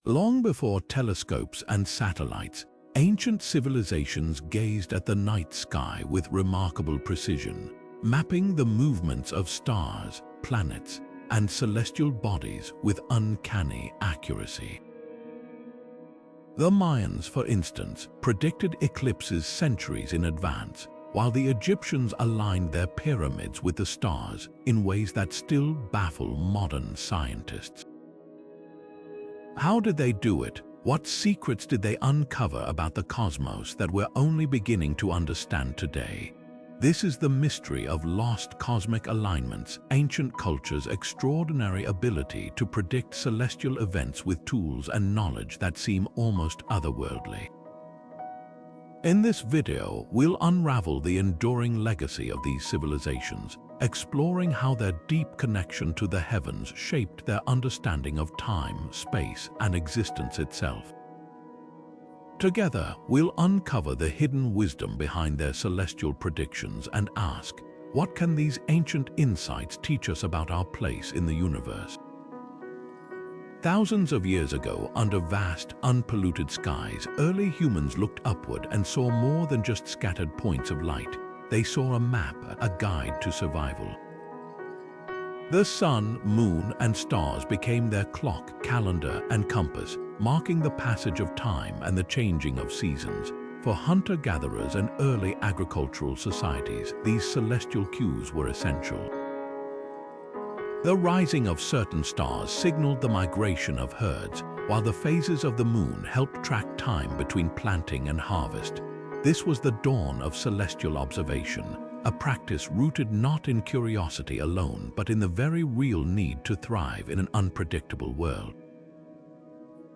Long before telescopes and satellites, ancient civilizations gazed at the night sky with remarkable precision, mapping the movements of stars, planets, and celestial bodies with uncanny accuracy. The Mayans, for instance, predicted eclipses centuries in advance, while the Egyptians aligned their pyramids with the stars in ways that still baffle modern scientists. How did they do it? What secrets did they uncover about the cosmos that we're only beginning to understand today? This is the mystery of lost cosmic alignments, ancient cultures' extraordinary ability to predict celestial events with tools and knowledge that seem almost otherworldly. In this video, we'll unravel the enduring legacy of these civilizations, exploring how their deep connection to the heavens shaped their understanding of time, space, and existence itself. Together, we'll uncover the hidden wisdom behind their celestial predictions and ask, what can these ancient insights teach us about our place in the universe? Thousands of years ago, under vast, unpolluted skies, early humans looked upward and saw more than just scattered points of light. They saw a map, a guide to survival. The sun, moon, and stars became their clock, calendar, and compass, marking the passage of time and the changing of seasons. For hunter-gatherers and early agricultural societies, these celestial cues were essential. The rising of certain stars signaled the migration of herds, while the phases of the moon helped track time between planting and harvest. This was the dawn of celestial observation, a practice rooted not in curiosity alone, but in the very real need to thrive in an unpredictable world.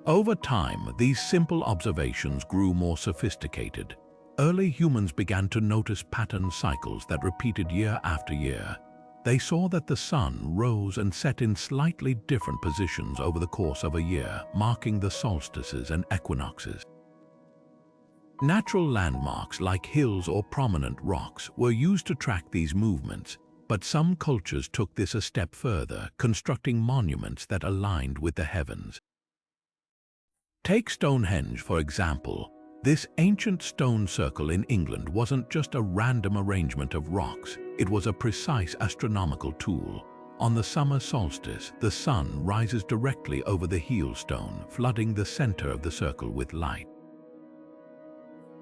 Over time, these simple observations grew more sophisticated. Early humans began to notice pattern cycles that repeated year after year. They saw that the sun rose and set in slightly different positions over the course of a year, marking the solstices and equinoxes. Natural landmarks like hills or prominent rocks were used to track these movements, but some cultures took this a step further, constructing monuments that aligned with the heavens. Take Stonehenge, for example. This ancient stone circle in England wasn't just a random arrangement of rocks, it was a precise astronomical tool. On the summer solstice, the sun rises directly over the heel stone, flooding the center of the circle with light.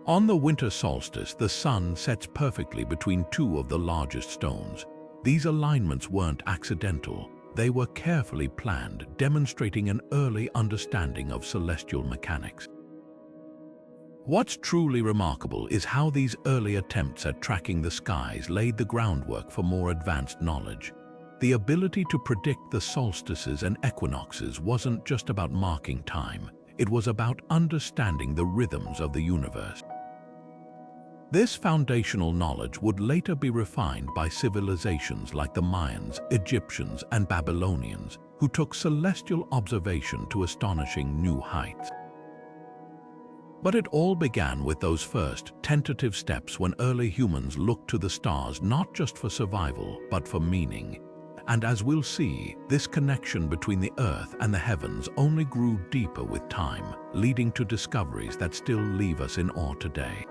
On the winter solstice, the sun sets perfectly between two of the largest stones. These alignments weren't accidental. They were carefully planned, demonstrating an early understanding of celestial mechanics. What's truly remarkable is how these early attempts at tracking the skies laid the groundwork for more advanced knowledge. The ability to predict the solstices and equinoxes wasn't just about marking time, it was about understanding the rhythms of the universe. This foundational knowledge would later be refined by civilizations like the Mayans, Egyptians, and Babylonians, who took celestial observation to astonishing new heights. But it all began with those first, tentative steps when early humans looked to the stars not just for survival, but for meaning. And as we'll see, this connection between the earth and the heavens only grew deeper with time, leading to discoveries that still leave us in awe today.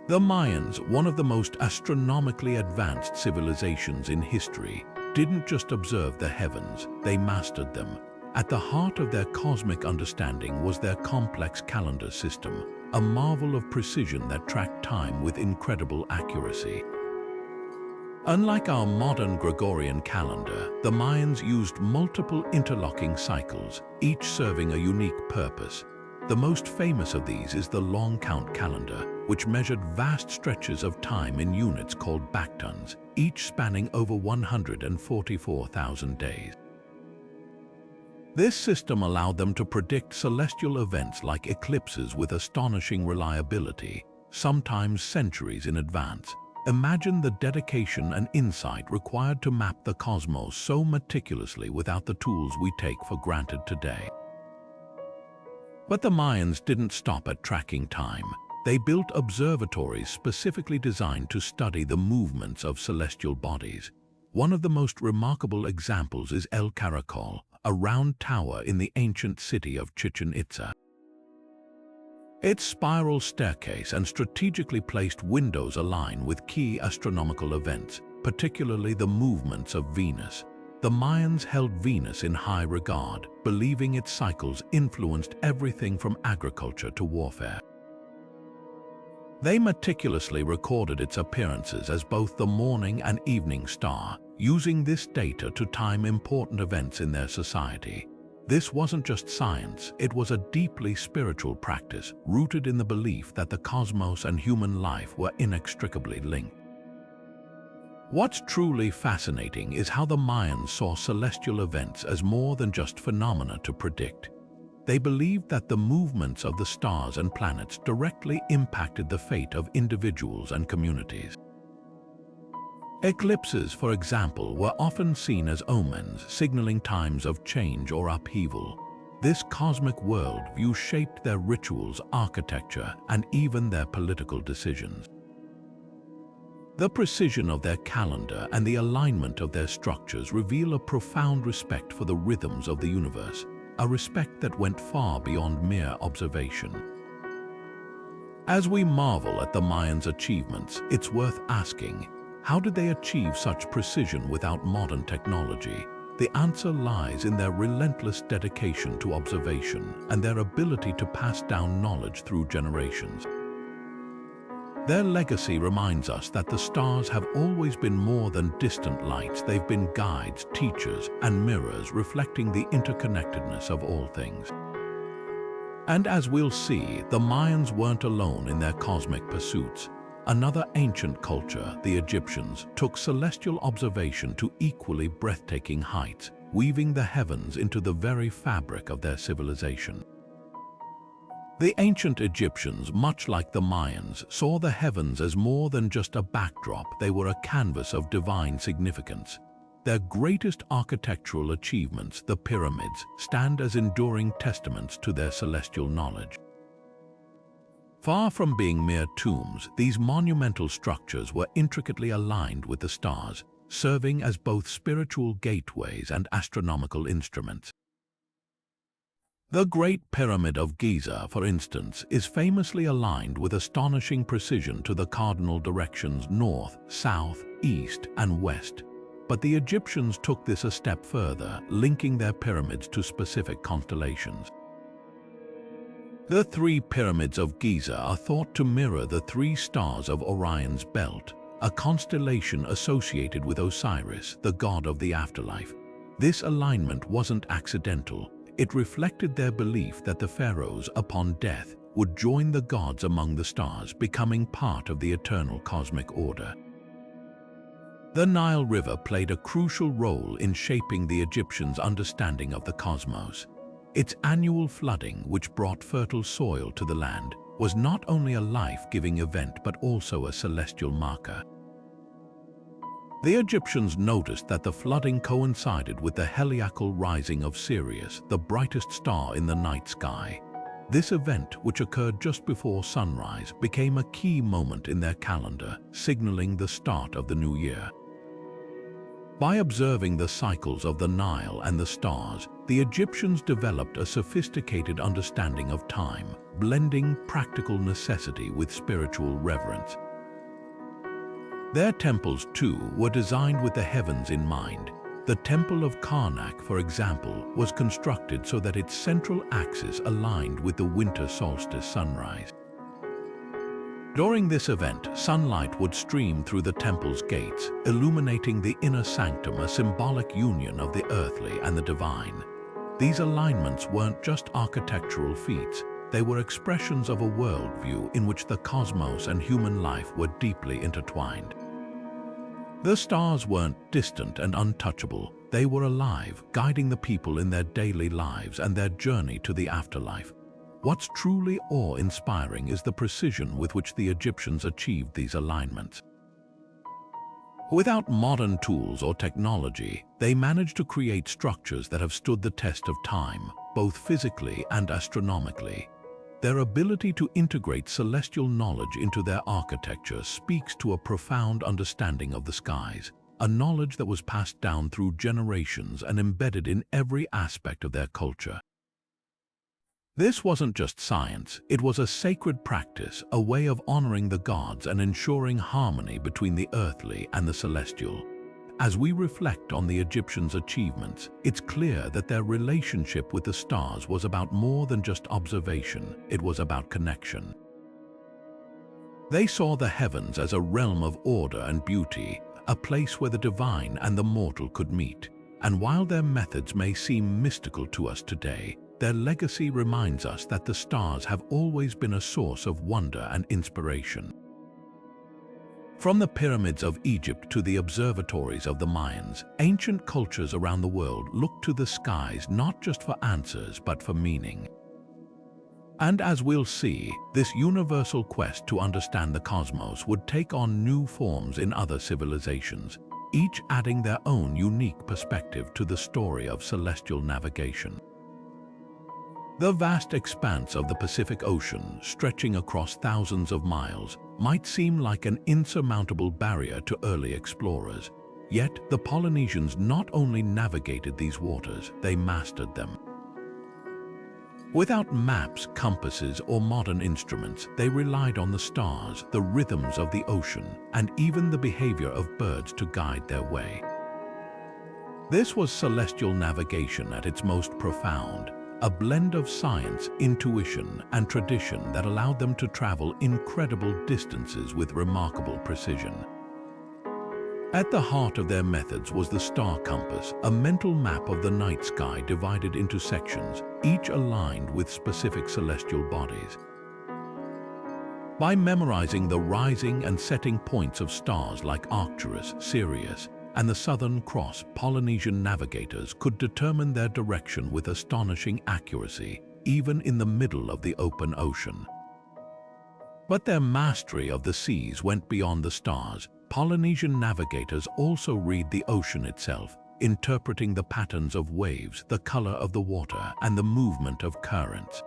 The Mayans, one of the most astronomically advanced civilizations in history, didn't just observe the heavens, they mastered them. At the heart of their cosmic understanding was their complex calendar system, a marvel of precision that tracked time with incredible accuracy. Unlike our modern Gregorian calendar, the Mayans used multiple interlocking cycles, each serving a unique purpose. The most famous of these is the long count calendar, which measured vast stretches of time in units called backtons, each spanning over 144,000 days. This system allowed them to predict celestial events like eclipses with astonishing reliability, sometimes centuries in advance. Imagine the dedication and insight required to map the cosmos so meticulously without the tools we take for granted today. But the Mayans didn't stop at tracking time. They built observatories specifically designed to study the movements of celestial bodies. One of the most remarkable examples is El Caracol, a round tower in the ancient city of Chichen Itza. Its spiral staircase and strategically placed windows align with key astronomical events, particularly the movements of Venus. The Mayans held Venus in high regard, believing its cycles influenced everything from agriculture to warfare. They meticulously recorded its appearances as both the morning and evening star, using this data to time important events in their society. This wasn't just science, it was a deeply spiritual practice rooted in the belief that the cosmos and human life were inextricably linked. What's truly fascinating is how the Mayans saw celestial events as more than just phenomena to predict. They believed that the movements of the stars and planets directly impacted the fate of individuals and communities. Eclipses, for example, were often seen as omens, signaling times of change or upheaval. This cosmic worldview shaped their rituals, architecture, and even their political decisions. The precision of their calendar and the alignment of their structures reveal a profound respect for the rhythms of the universe, a respect that went far beyond mere observation. As we marvel at the Mayans' achievements, it's worth asking, how did they achieve such precision without modern technology? The answer lies in their relentless dedication to observation and their ability to pass down knowledge through generations. Their legacy reminds us that the stars have always been more than distant lights. They've been guides, teachers, and mirrors reflecting the interconnectedness of all things. And as we'll see, the Mayans weren't alone in their cosmic pursuits. Another ancient culture, the Egyptians, took celestial observation to equally breathtaking heights, weaving the heavens into the very fabric of their civilization. The ancient Egyptians, much like the Mayans, saw the heavens as more than just a backdrop. They were a canvas of divine significance. Their greatest architectural achievements, the pyramids, stand as enduring testaments to their celestial knowledge. Far from being mere tombs, these monumental structures were intricately aligned with the stars, serving as both spiritual gateways and astronomical instruments. The Great Pyramid of Giza, for instance, is famously aligned with astonishing precision to the cardinal directions north, south, east, and west. But the Egyptians took this a step further, linking their pyramids to specific constellations. The three pyramids of Giza are thought to mirror the three stars of Orion's belt, a constellation associated with Osiris, the god of the afterlife. This alignment wasn't accidental. It reflected their belief that the pharaohs, upon death, would join the gods among the stars, becoming part of the eternal cosmic order. The Nile River played a crucial role in shaping the Egyptians' understanding of the cosmos. Its annual flooding, which brought fertile soil to the land, was not only a life-giving event but also a celestial marker. The Egyptians noticed that the flooding coincided with the heliacal rising of Sirius, the brightest star in the night sky. This event, which occurred just before sunrise, became a key moment in their calendar, signaling the start of the new year. By observing the cycles of the Nile and the stars, the Egyptians developed a sophisticated understanding of time, blending practical necessity with spiritual reverence. Their temples, too, were designed with the heavens in mind. The Temple of Karnak, for example, was constructed so that its central axis aligned with the winter solstice sunrise. During this event, sunlight would stream through the temple's gates, illuminating the inner sanctum, a symbolic union of the earthly and the divine. These alignments weren't just architectural feats, they were expressions of a worldview in which the cosmos and human life were deeply intertwined. The stars weren't distant and untouchable, they were alive, guiding the people in their daily lives and their journey to the afterlife. What's truly awe-inspiring is the precision with which the Egyptians achieved these alignments. Without modern tools or technology, they managed to create structures that have stood the test of time, both physically and astronomically. Their ability to integrate celestial knowledge into their architecture speaks to a profound understanding of the skies, a knowledge that was passed down through generations and embedded in every aspect of their culture. This wasn't just science, it was a sacred practice, a way of honoring the gods and ensuring harmony between the earthly and the celestial. As we reflect on the Egyptians' achievements, it's clear that their relationship with the stars was about more than just observation, it was about connection. They saw the heavens as a realm of order and beauty, a place where the divine and the mortal could meet. And while their methods may seem mystical to us today, their legacy reminds us that the stars have always been a source of wonder and inspiration. From the pyramids of Egypt to the observatories of the Mayans, ancient cultures around the world looked to the skies not just for answers but for meaning. And as we'll see, this universal quest to understand the cosmos would take on new forms in other civilizations, each adding their own unique perspective to the story of celestial navigation. The vast expanse of the Pacific Ocean, stretching across thousands of miles, might seem like an insurmountable barrier to early explorers. Yet, the Polynesians not only navigated these waters, they mastered them. Without maps, compasses, or modern instruments, they relied on the stars, the rhythms of the ocean, and even the behavior of birds to guide their way. This was celestial navigation at its most profound, a blend of science, intuition, and tradition that allowed them to travel incredible distances with remarkable precision. At the heart of their methods was the star compass, a mental map of the night sky divided into sections, each aligned with specific celestial bodies. By memorizing the rising and setting points of stars like Arcturus, Sirius, and the Southern Cross, Polynesian navigators could determine their direction with astonishing accuracy, even in the middle of the open ocean. But their mastery of the seas went beyond the stars. Polynesian navigators also read the ocean itself, interpreting the patterns of waves, the color of the water, and the movement of currents.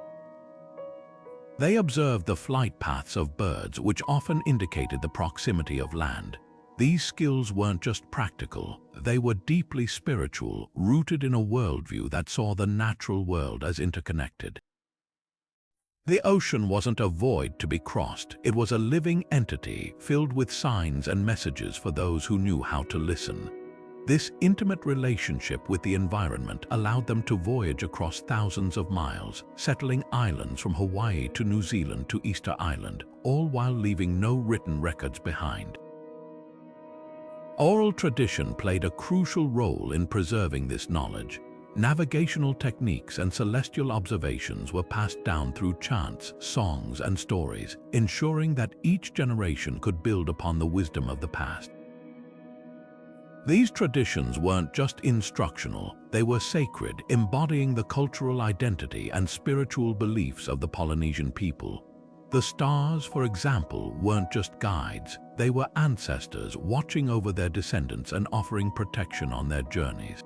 They observed the flight paths of birds, which often indicated the proximity of land. These skills weren't just practical, they were deeply spiritual, rooted in a worldview that saw the natural world as interconnected. The ocean wasn't a void to be crossed, it was a living entity filled with signs and messages for those who knew how to listen. This intimate relationship with the environment allowed them to voyage across thousands of miles, settling islands from Hawaii to New Zealand to Easter Island, all while leaving no written records behind. Oral tradition played a crucial role in preserving this knowledge. Navigational techniques and celestial observations were passed down through chants, songs, and stories, ensuring that each generation could build upon the wisdom of the past. These traditions weren't just instructional, they were sacred, embodying the cultural identity and spiritual beliefs of the Polynesian people. The stars, for example, weren't just guides, they were ancestors watching over their descendants and offering protection on their journeys.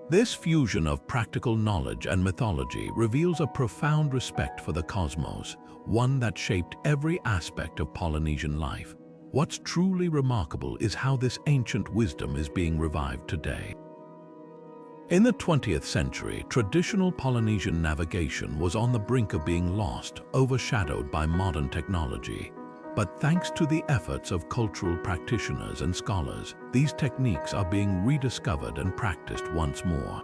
This fusion of practical knowledge and mythology reveals a profound respect for the cosmos, one that shaped every aspect of Polynesian life. What's truly remarkable is how this ancient wisdom is being revived today. In the 20th century, traditional Polynesian navigation was on the brink of being lost, overshadowed by modern technology. But thanks to the efforts of cultural practitioners and scholars, these techniques are being rediscovered and practiced once more.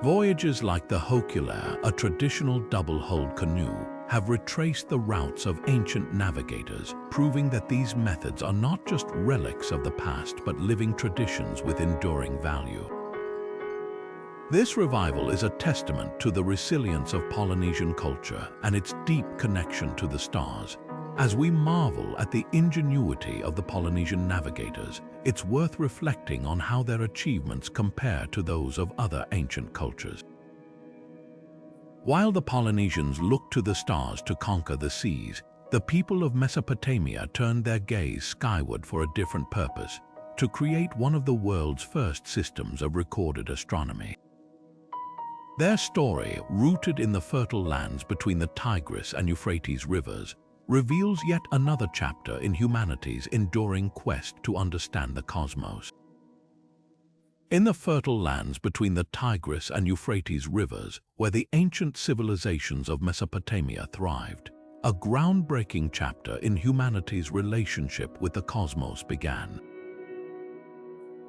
Voyages like the Hokulea, a traditional double-hulled canoe, have retraced the routes of ancient navigators, proving that these methods are not just relics of the past but living traditions with enduring value. This revival is a testament to the resilience of Polynesian culture and its deep connection to the stars. As we marvel at the ingenuity of the Polynesian navigators, it's worth reflecting on how their achievements compare to those of other ancient cultures. While the Polynesians looked to the stars to conquer the seas, the people of Mesopotamia turned their gaze skyward for a different purpose, to create one of the world's first systems of recorded astronomy. Their story, rooted in the fertile lands between the Tigris and Euphrates rivers, reveals yet another chapter in humanity's enduring quest to understand the cosmos. In the fertile lands between the Tigris and Euphrates rivers, where the ancient civilizations of Mesopotamia thrived, a groundbreaking chapter in humanity's relationship with the cosmos began.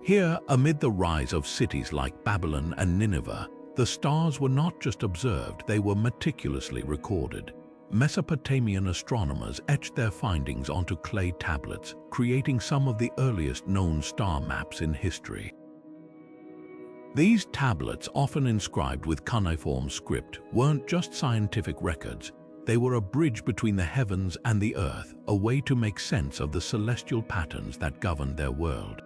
Here, amid the rise of cities like Babylon and Nineveh, the stars were not just observed, they were meticulously recorded. Mesopotamian astronomers etched their findings onto clay tablets, creating some of the earliest known star maps in history. These tablets, often inscribed with cuneiform script, weren't just scientific records. They were a bridge between the heavens and the earth, a way to make sense of the celestial patterns that governed their world.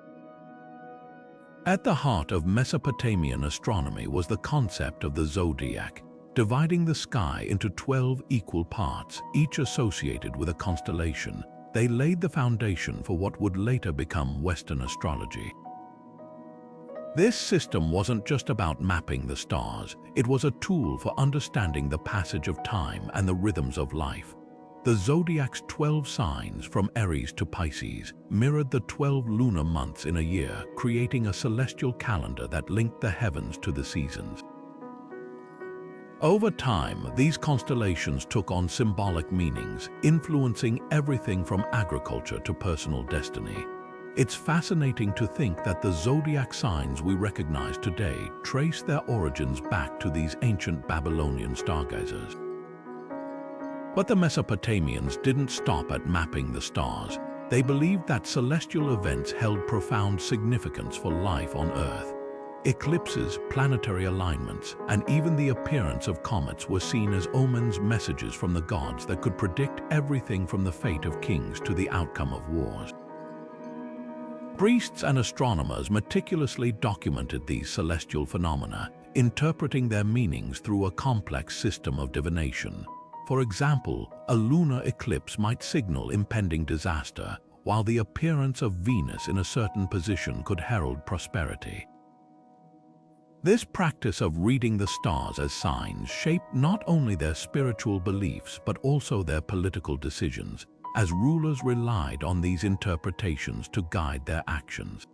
At the heart of Mesopotamian astronomy was the concept of the Zodiac, dividing the sky into 12 equal parts, each associated with a constellation. They laid the foundation for what would later become Western astrology. This system wasn't just about mapping the stars, it was a tool for understanding the passage of time and the rhythms of life. The zodiac's 12 signs, from Aries to Pisces, mirrored the 12 lunar months in a year, creating a celestial calendar that linked the heavens to the seasons. Over time, these constellations took on symbolic meanings, influencing everything from agriculture to personal destiny. It's fascinating to think that the zodiac signs we recognize today trace their origins back to these ancient Babylonian stargazers. But the Mesopotamians didn't stop at mapping the stars. They believed that celestial events held profound significance for life on Earth. Eclipses, planetary alignments, and even the appearance of comets were seen as omens, messages from the gods that could predict everything from the fate of kings to the outcome of wars. Priests and astronomers meticulously documented these celestial phenomena, interpreting their meanings through a complex system of divination. For example, a lunar eclipse might signal impending disaster, while the appearance of Venus in a certain position could herald prosperity. This practice of reading the stars as signs shaped not only their spiritual beliefs but also their political decisions, as rulers relied on these interpretations to guide their actions.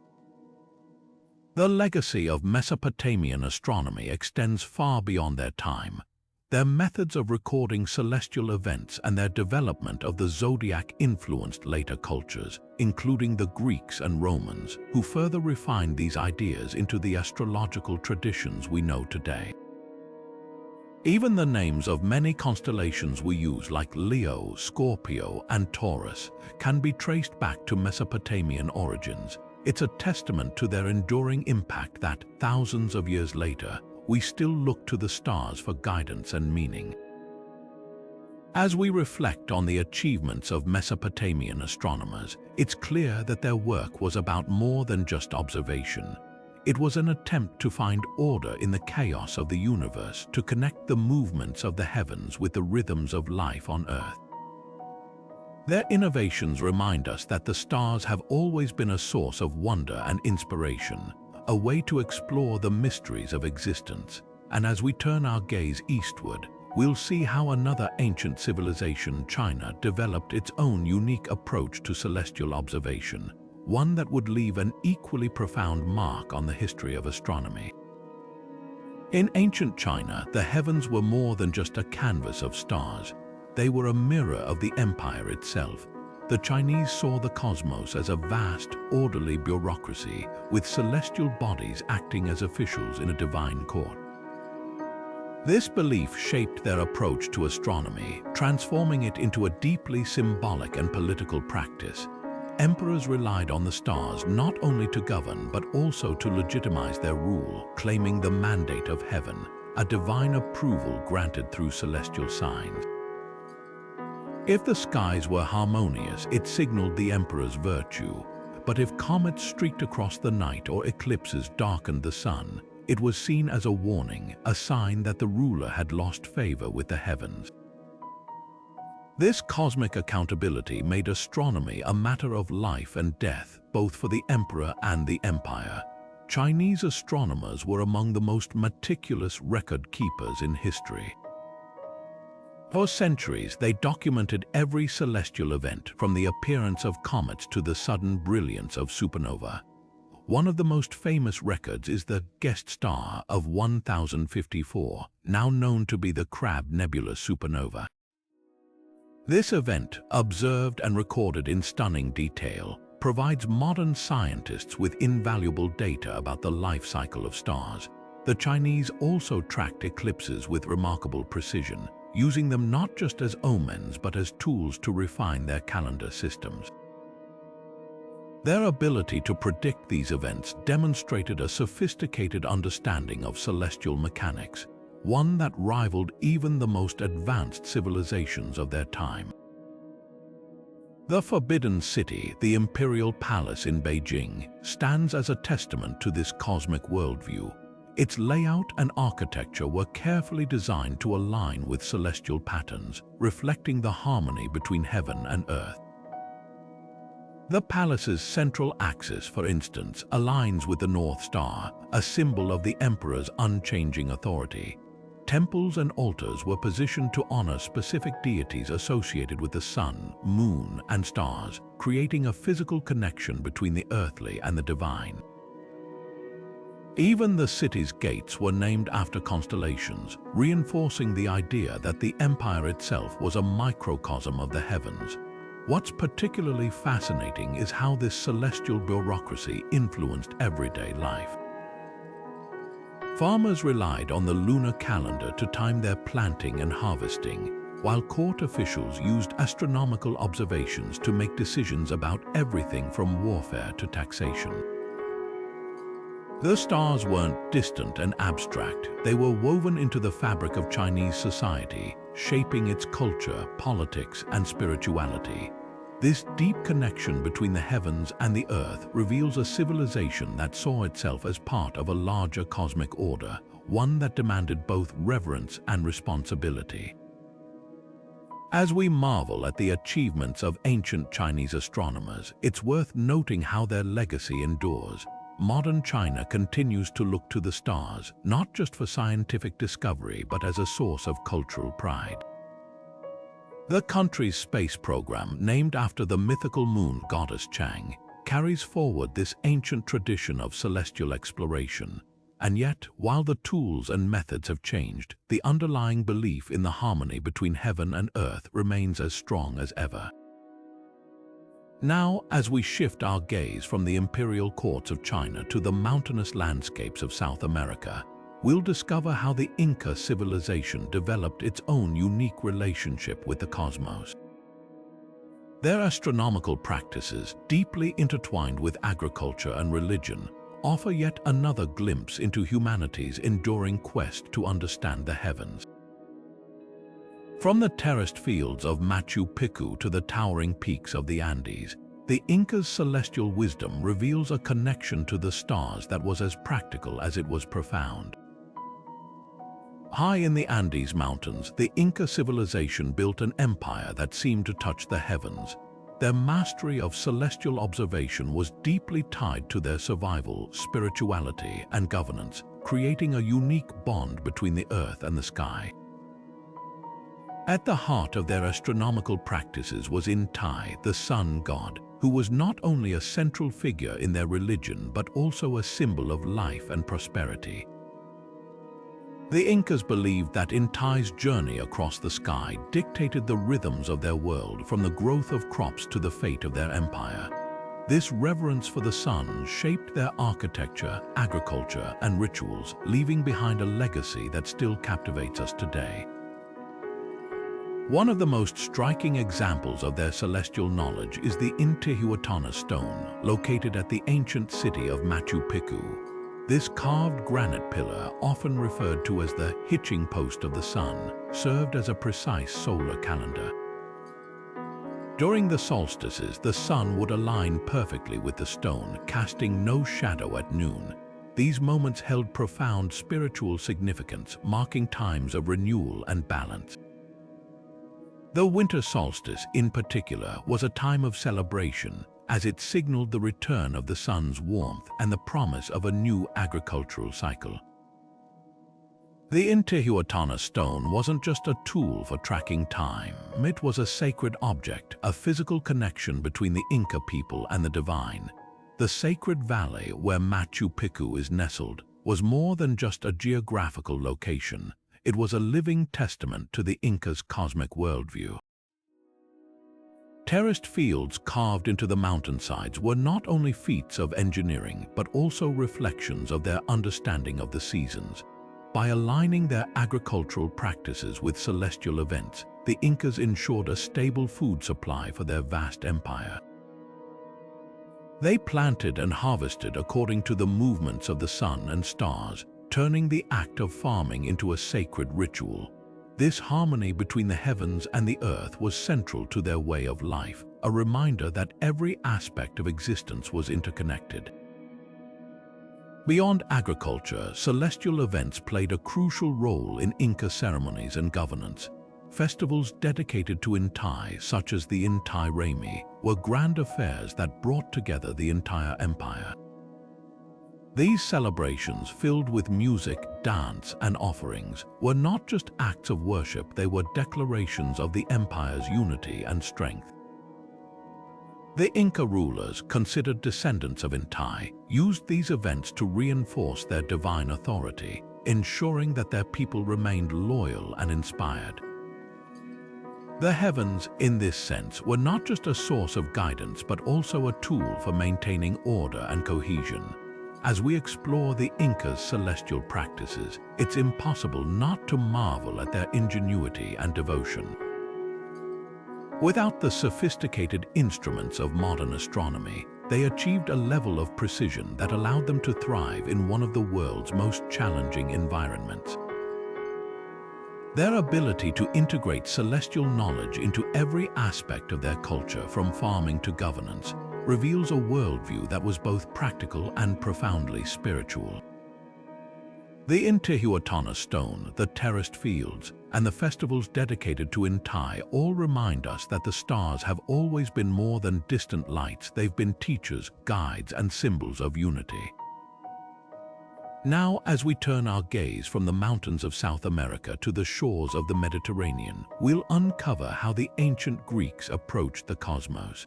The legacy of Mesopotamian astronomy extends far beyond their time. Their methods of recording celestial events and their development of the zodiac influenced later cultures, including the Greeks and Romans, who further refined these ideas into the astrological traditions we know today. Even the names of many constellations we use, like Leo, Scorpio, and Taurus, can be traced back to Mesopotamian origins. It's a testament to their enduring impact that, thousands of years later, we still look to the stars for guidance and meaning. As we reflect on the achievements of Mesopotamian astronomers, it's clear that their work was about more than just observation. It was an attempt to find order in the chaos of the universe, to connect the movements of the heavens with the rhythms of life on Earth. Their innovations remind us that the stars have always been a source of wonder and inspiration, a way to explore the mysteries of existence. And as we turn our gaze eastward, we'll see how another ancient civilization, China, developed its own unique approach to celestial observation, one that would leave an equally profound mark on the history of astronomy. In ancient China, the heavens were more than just a canvas of stars. They were a mirror of the empire itself. The Chinese saw the cosmos as a vast, orderly bureaucracy, with celestial bodies acting as officials in a divine court. This belief shaped their approach to astronomy, transforming it into a deeply symbolic and political practice. Emperors relied on the stars not only to govern but also to legitimize their rule, claiming the mandate of heaven, a divine approval granted through celestial signs. If the skies were harmonious, it signaled the emperor's virtue. But if comets streaked across the night or eclipses darkened the sun, it was seen as a warning, a sign that the ruler had lost favor with the heavens. This cosmic accountability made astronomy a matter of life and death, both for the emperor and the empire. Chinese astronomers were among the most meticulous record keepers in history. For centuries, they documented every celestial event, from the appearance of comets to the sudden brilliance of supernova. One of the most famous records is the guest star of 1054, now known to be the Crab Nebula supernova. This event, observed and recorded in stunning detail, provides modern scientists with invaluable data about the life cycle of stars. The Chinese also tracked eclipses with remarkable precision, using them not just as omens but as tools to refine their calendar systems. Their ability to predict these events demonstrated a sophisticated understanding of celestial mechanics, one that rivaled even the most advanced civilizations of their time. The Forbidden City, the Imperial Palace in Beijing, stands as a testament to this cosmic worldview. Its layout and architecture were carefully designed to align with celestial patterns, reflecting the harmony between heaven and earth. The palace's central axis, for instance, aligns with the North Star, a symbol of the emperor's unchanging authority. Temples and altars were positioned to honor specific deities associated with the sun, moon, and stars, creating a physical connection between the earthly and the divine. Even the city's gates were named after constellations, reinforcing the idea that the empire itself was a microcosm of the heavens. What's particularly fascinating is how this celestial bureaucracy influenced everyday life. Farmers relied on the lunar calendar to time their planting and harvesting, while court officials used astronomical observations to make decisions about everything from warfare to taxation. The stars weren't distant and abstract. They were woven into the fabric of Chinese society, shaping its culture, politics, and spirituality. This deep connection between the heavens and the earth reveals a civilization that saw itself as part of a larger cosmic order, one that demanded both reverence and responsibility. As we marvel at the achievements of ancient Chinese astronomers, it's worth noting how their legacy endures. Modern China continues to look to the stars, not just for scientific discovery, but as a source of cultural pride. The country's space program, named after the mythical moon goddess Chang, carries forward this ancient tradition of celestial exploration. And yet, while the tools and methods have changed, the underlying belief in the harmony between heaven and earth remains as strong as ever. Now, as we shift our gaze from the imperial courts of China to the mountainous landscapes of South America, we'll discover how the Inca civilization developed its own unique relationship with the cosmos. Their astronomical practices, deeply intertwined with agriculture and religion, offer yet another glimpse into humanity's enduring quest to understand the heavens. From the terraced fields of Machu Picchu to the towering peaks of the Andes, the Inca's celestial wisdom reveals a connection to the stars that was as practical as it was profound. High in the Andes Mountains, the Inca civilization built an empire that seemed to touch the heavens. Their mastery of celestial observation was deeply tied to their survival, spirituality, and governance, creating a unique bond between the earth and the sky. At the heart of their astronomical practices was Inti, the sun god, who was not only a central figure in their religion but also a symbol of life and prosperity. The Incas believed that Inti's journey across the sky dictated the rhythms of their world, from the growth of crops to the fate of their empire. This reverence for the sun shaped their architecture, agriculture, and rituals, leaving behind a legacy that still captivates us today. One of the most striking examples of their celestial knowledge is the Intihuatana stone, located at the ancient city of Machu Picchu. This carved granite pillar, often referred to as the hitching post of the sun, served as a precise solar calendar. During the solstices, the sun would align perfectly with the stone, casting no shadow at noon. These moments held profound spiritual significance, marking times of renewal and balance. The winter solstice, in particular, was a time of celebration, as it signaled the return of the sun's warmth and the promise of a new agricultural cycle. The Intihuatana stone wasn't just a tool for tracking time. It was a sacred object, a physical connection between the Inca people and the divine. The sacred valley where Machu Picchu is nestled was more than just a geographical location. It was a living testament to the Inca's cosmic worldview. Terraced fields carved into the mountainsides were not only feats of engineering, but also reflections of their understanding of the seasons. By aligning their agricultural practices with celestial events, the Incas ensured a stable food supply for their vast empire. They planted and harvested according to the movements of the sun and stars, turning the act of farming into a sacred ritual. This harmony between the heavens and the earth was central to their way of life, a reminder that every aspect of existence was interconnected. Beyond agriculture, celestial events played a crucial role in Inca ceremonies and governance. Festivals dedicated to Inti, such as the Inti Raymi, were grand affairs that brought together the entire empire. These celebrations, filled with music, dance, and offerings, were not just acts of worship, they were declarations of the empire's unity and strength. The Inca rulers, considered descendants of Inti, used these events to reinforce their divine authority, ensuring that their people remained loyal and inspired. The heavens, in this sense, were not just a source of guidance but also a tool for maintaining order and cohesion. As we explore the Incas' celestial practices, it's impossible not to marvel at their ingenuity and devotion. Without the sophisticated instruments of modern astronomy, they achieved a level of precision that allowed them to thrive in one of the world's most challenging environments. Their ability to integrate celestial knowledge into every aspect of their culture, from farming to governance, reveals a worldview that was both practical and profoundly spiritual. The Intihuatana stone, the terraced fields, and the festivals dedicated to Inti all remind us that the stars have always been more than distant lights. They've been teachers, guides, and symbols of unity. Now, as we turn our gaze from the mountains of South America to the shores of the Mediterranean, we'll uncover how the ancient Greeks approached the cosmos.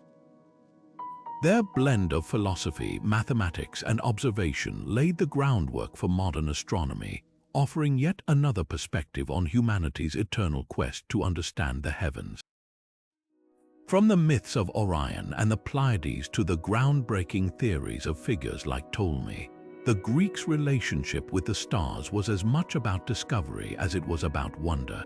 Their blend of philosophy, mathematics, and observation laid the groundwork for modern astronomy, offering yet another perspective on humanity's eternal quest to understand the heavens. From the myths of Orion and the Pleiades to the groundbreaking theories of figures like Ptolemy, the Greeks' relationship with the stars was as much about discovery as it was about wonder.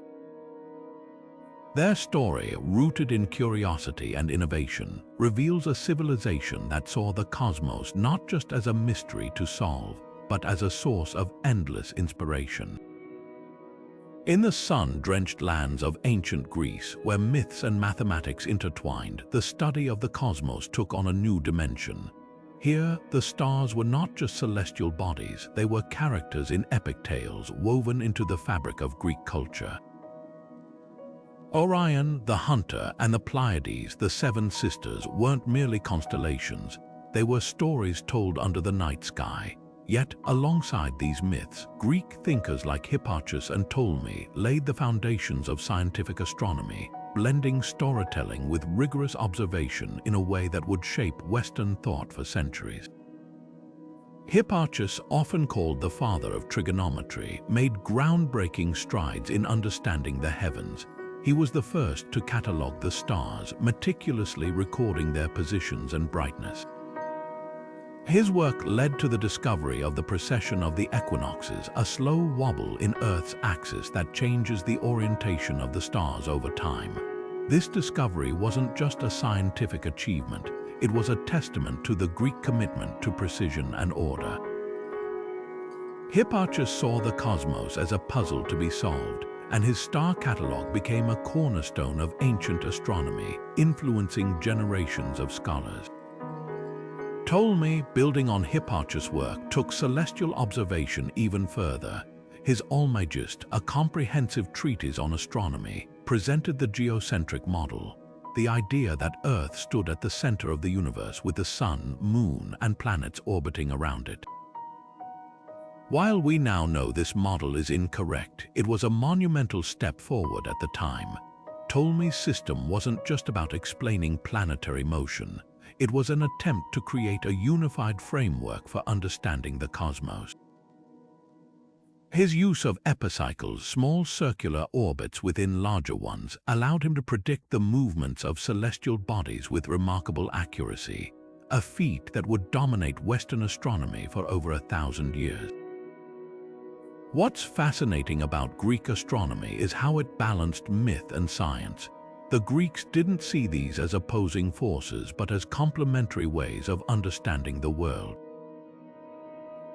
Their story, rooted in curiosity and innovation, reveals a civilization that saw the cosmos not just as a mystery to solve, but as a source of endless inspiration. In the sun-drenched lands of ancient Greece, where myths and mathematics intertwined, the study of the cosmos took on a new dimension. Here, the stars were not just celestial bodies, they were characters in epic tales woven into the fabric of Greek culture. Orion, the hunter, and the Pleiades, the seven sisters, weren't merely constellations. They were stories told under the night sky. Yet, alongside these myths, Greek thinkers like Hipparchus and Ptolemy laid the foundations of scientific astronomy, blending storytelling with rigorous observation in a way that would shape Western thought for centuries. Hipparchus, often called the father of trigonometry, made groundbreaking strides in understanding the heavens. He was the first to catalogue the stars, meticulously recording their positions and brightness. His work led to the discovery of the precession of the equinoxes, a slow wobble in Earth's axis that changes the orientation of the stars over time. This discovery wasn't just a scientific achievement, it was a testament to the Greek commitment to precision and order. Hipparchus saw the cosmos as a puzzle to be solved, and his star catalogue became a cornerstone of ancient astronomy, influencing generations of scholars. Ptolemy, building on Hipparchus' work, took celestial observation even further. His Almagest, a comprehensive treatise on astronomy, presented the geocentric model, the idea that Earth stood at the center of the universe with the sun, moon, and planets orbiting around it. While we now know this model is incorrect, it was a monumental step forward at the time. Ptolemy's system wasn't just about explaining planetary motion. It was an attempt to create a unified framework for understanding the cosmos. His use of epicycles, small circular orbits within larger ones, allowed him to predict the movements of celestial bodies with remarkable accuracy, a feat that would dominate Western astronomy for over 1,000 years. What's fascinating about Greek astronomy is how it balanced myth and science. The Greeks didn't see these as opposing forces, but as complementary ways of understanding the world.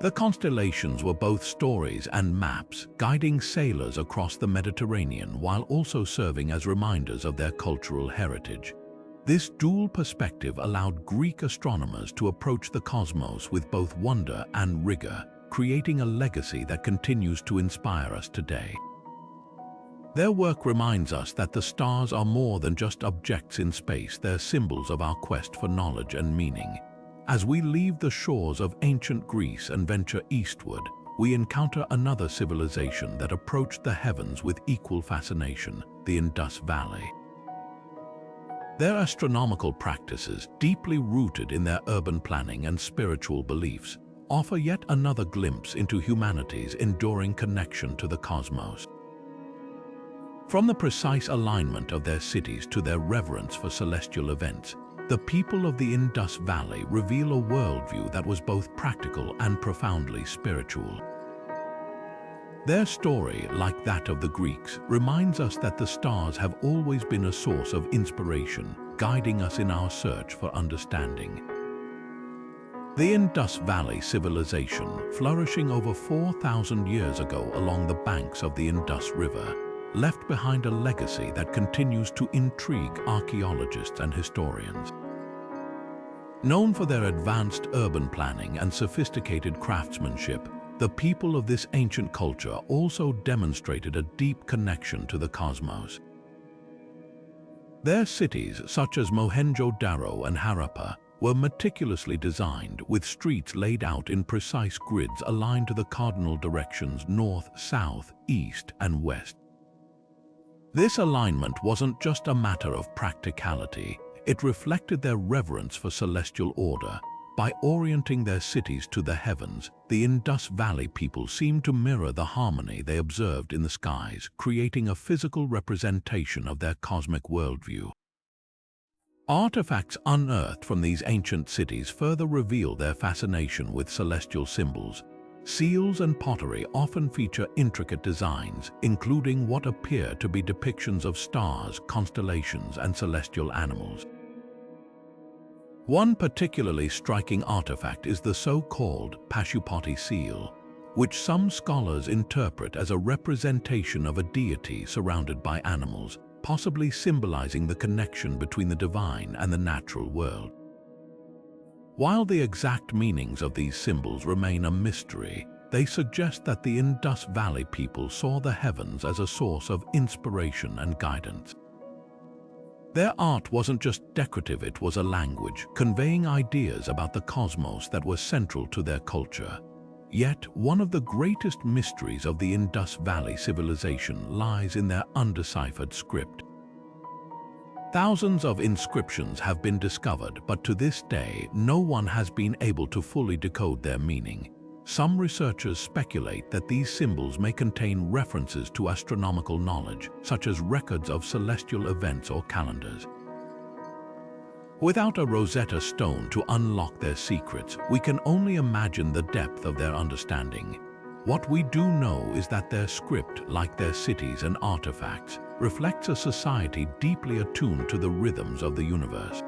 The constellations were both stories and maps, guiding sailors across the Mediterranean while also serving as reminders of their cultural heritage. This dual perspective allowed Greek astronomers to approach the cosmos with both wonder and rigor, creating a legacy that continues to inspire us today. Their work reminds us that the stars are more than just objects in space, they're symbols of our quest for knowledge and meaning. As we leave the shores of ancient Greece and venture eastward, we encounter another civilization that approached the heavens with equal fascination, the Indus Valley. Their astronomical practices, deeply rooted in their urban planning and spiritual beliefs, offer yet another glimpse into humanity's enduring connection to the cosmos. From the precise alignment of their cities to their reverence for celestial events, the people of the Indus Valley reveal a worldview that was both practical and profoundly spiritual. Their story, like that of the Greeks, reminds us that the stars have always been a source of inspiration, guiding us in our search for understanding. The Indus Valley civilization, flourishing over 4,000 years ago along the banks of the Indus River, left behind a legacy that continues to intrigue archaeologists and historians. Known for their advanced urban planning and sophisticated craftsmanship, the people of this ancient culture also demonstrated a deep connection to the cosmos. Their cities, such as Mohenjo-Daro and Harappa, were meticulously designed, with streets laid out in precise grids aligned to the cardinal directions north, south, east, and west. This alignment wasn't just a matter of practicality, it reflected their reverence for celestial order. By orienting their cities to the heavens, the Indus Valley people seemed to mirror the harmony they observed in the skies, creating a physical representation of their cosmic worldview. Artifacts unearthed from these ancient cities further reveal their fascination with celestial symbols. Seals and pottery often feature intricate designs, including what appear to be depictions of stars, constellations, and celestial animals. One particularly striking artifact is the so-called Pashupati seal, which some scholars interpret as a representation of a deity surrounded by animals, possibly symbolizing the connection between the divine and the natural world. While the exact meanings of these symbols remain a mystery, they suggest that the Indus Valley people saw the heavens as a source of inspiration and guidance. Their art wasn't just decorative, it was a language, conveying ideas about the cosmos that were central to their culture. Yet, one of the greatest mysteries of the Indus Valley civilization lies in their undeciphered script. Thousands of inscriptions have been discovered, but to this day, no one has been able to fully decode their meaning. Some researchers speculate that these symbols may contain references to astronomical knowledge, such as records of celestial events or calendars. Without a Rosetta Stone to unlock their secrets, we can only imagine the depth of their understanding. What we do know is that their script, like their cities and artifacts, reflects a society deeply attuned to the rhythms of the universe.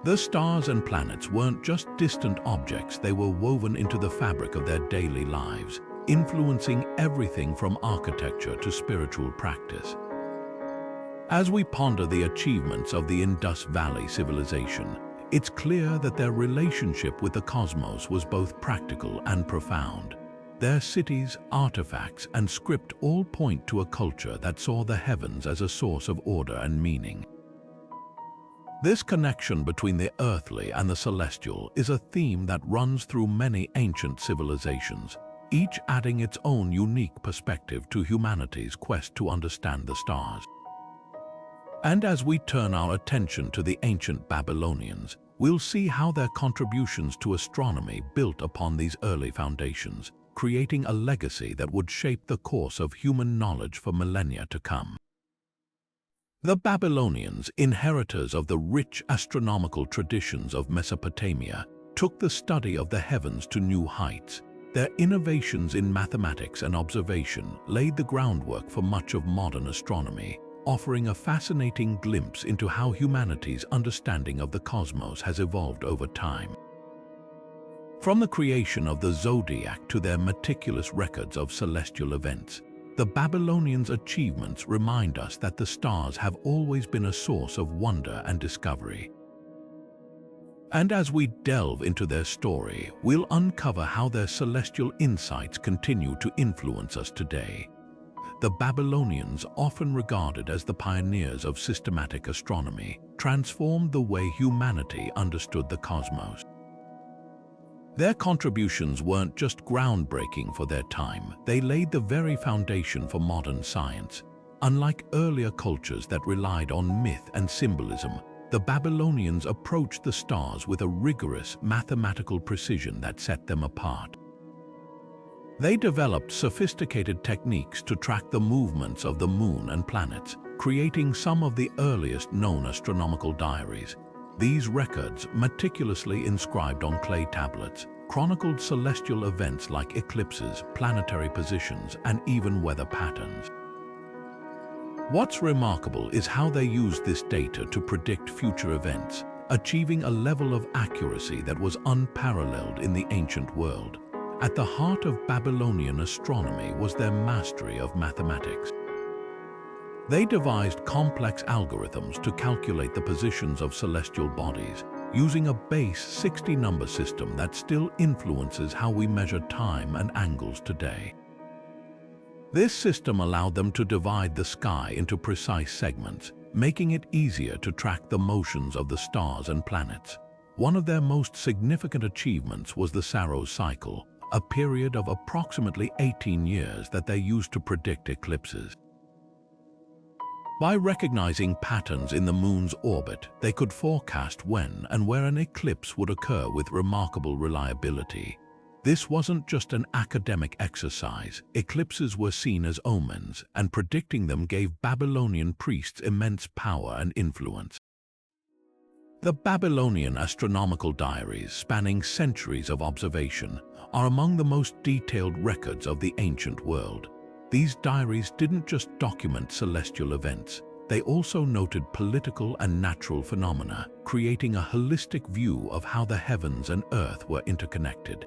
The stars and planets weren't just distant objects, they were woven into the fabric of their daily lives, influencing everything from architecture to spiritual practice. As we ponder the achievements of the Indus Valley civilization, it's clear that their relationship with the cosmos was both practical and profound. Their cities, artifacts, and script all point to a culture that saw the heavens as a source of order and meaning. This connection between the earthly and the celestial is a theme that runs through many ancient civilizations, each adding its own unique perspective to humanity's quest to understand the stars. And as we turn our attention to the ancient Babylonians, we'll see how their contributions to astronomy built upon these early foundations, creating a legacy that would shape the course of human knowledge for millennia to come. The Babylonians, inheritors of the rich astronomical traditions of Mesopotamia, took the study of the heavens to new heights. Their innovations in mathematics and observation laid the groundwork for much of modern astronomy, offering a fascinating glimpse into how humanity's understanding of the cosmos has evolved over time. From the creation of the Zodiac to their meticulous records of celestial events, the Babylonians' achievements remind us that the stars have always been a source of wonder and discovery. And as we delve into their story, we'll uncover how their celestial insights continue to influence us today. The Babylonians, often regarded as the pioneers of systematic astronomy, transformed the way humanity understood the cosmos. Their contributions weren't just groundbreaking for their time, they laid the very foundation for modern science. Unlike earlier cultures that relied on myth and symbolism, the Babylonians approached the stars with a rigorous mathematical precision that set them apart. They developed sophisticated techniques to track the movements of the moon and planets, creating some of the earliest known astronomical diaries. These records, meticulously inscribed on clay tablets, chronicled celestial events like eclipses, planetary positions, and even weather patterns. What's remarkable is how they used this data to predict future events, achieving a level of accuracy that was unparalleled in the ancient world. At the heart of Babylonian astronomy was their mastery of mathematics. They devised complex algorithms to calculate the positions of celestial bodies, using a base 60-number system that still influences how we measure time and angles today. This system allowed them to divide the sky into precise segments, making it easier to track the motions of the stars and planets. One of their most significant achievements was the Saros cycle, a period of approximately 18 years that they used to predict eclipses. By recognizing patterns in the moon's orbit, they could forecast when and where an eclipse would occur with remarkable reliability. This wasn't just an academic exercise. Eclipses were seen as omens, and predicting them gave Babylonian priests immense power and influence. The Babylonian astronomical diaries, spanning centuries of observation, are among the most detailed records of the ancient world. These diaries didn't just document celestial events, they also noted political and natural phenomena, creating a holistic view of how the heavens and earth were interconnected.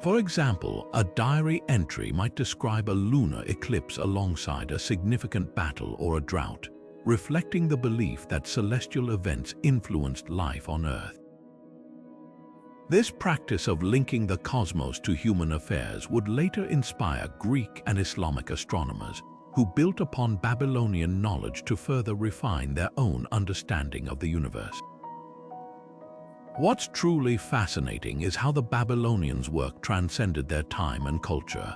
For example, a diary entry might describe a lunar eclipse alongside a significant battle or a drought, reflecting the belief that celestial events influenced life on Earth. This practice of linking the cosmos to human affairs would later inspire Greek and Islamic astronomers, who built upon Babylonian knowledge to further refine their own understanding of the universe. What's truly fascinating is how the Babylonians' work transcended their time and culture.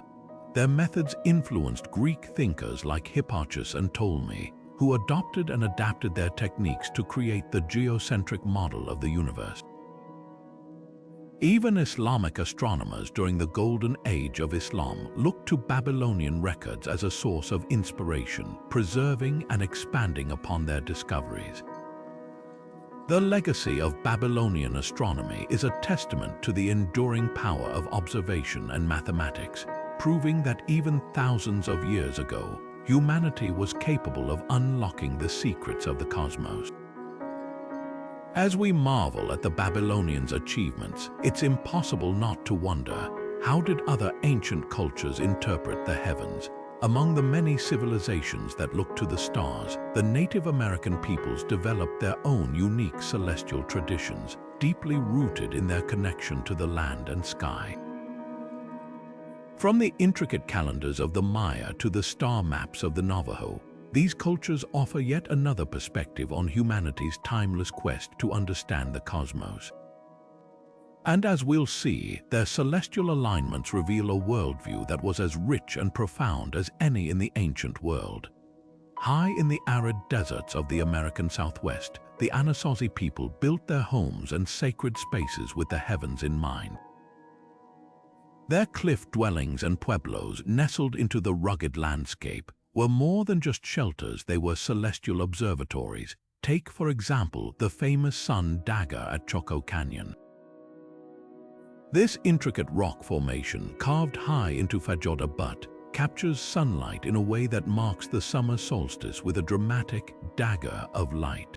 Their methods influenced Greek thinkers like Hipparchus and Ptolemy, who adopted and adapted their techniques to create the geocentric model of the universe. Even Islamic astronomers during the Golden Age of Islam looked to Babylonian records as a source of inspiration, preserving and expanding upon their discoveries. The legacy of Babylonian astronomy is a testament to the enduring power of observation and mathematics, proving that even thousands of years ago, humanity was capable of unlocking the secrets of the cosmos. As we marvel at the Babylonians' achievements, it's impossible not to wonder, how did other ancient cultures interpret the heavens? Among the many civilizations that looked to the stars, the Native American peoples developed their own unique celestial traditions, deeply rooted in their connection to the land and sky. From the intricate calendars of the Maya to the star maps of the Navajo, these cultures offer yet another perspective on humanity's timeless quest to understand the cosmos. And as we'll see, their celestial alignments reveal a worldview that was as rich and profound as any in the ancient world. High in the arid deserts of the American Southwest, the Anasazi people built their homes and sacred spaces with the heavens in mind. Their cliff dwellings and pueblos, nestled into the rugged landscape, were more than just shelters. They were celestial observatories. Take, for example, the famous Sun Dagger at Choco Canyon. This intricate rock formation, carved high into Fajoda Butte, captures sunlight in a way that marks the summer solstice with a dramatic dagger of light.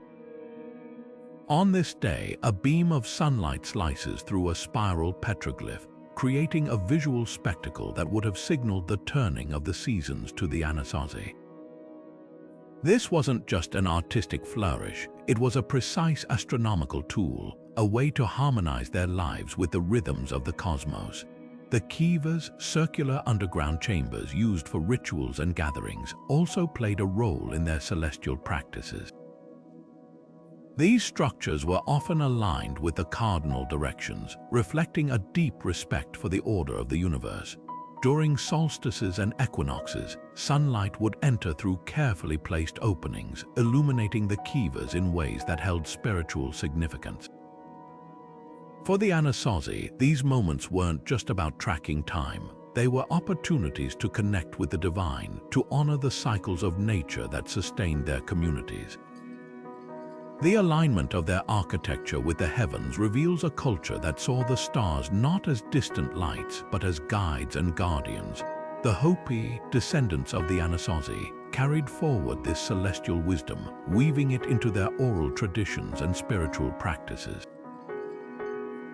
On this day, a beam of sunlight slices through a spiral petroglyph, creating a visual spectacle that would have signaled the turning of the seasons to the Anasazi. This wasn't just an artistic flourish, it was a precise astronomical tool, a way to harmonize their lives with the rhythms of the cosmos. The kivas, circular underground chambers used for rituals and gatherings, also played a role in their celestial practices. These structures were often aligned with the cardinal directions, reflecting a deep respect for the order of the universe. During solstices and equinoxes, sunlight would enter through carefully placed openings, illuminating the kivas in ways that held spiritual significance. For the Anasazi, these moments weren't just about tracking time. They were opportunities to connect with the divine, to honor the cycles of nature that sustained their communities. The alignment of their architecture with the heavens reveals a culture that saw the stars not as distant lights, but as guides and guardians. The Hopi, descendants of the Anasazi, carried forward this celestial wisdom, weaving it into their oral traditions and spiritual practices.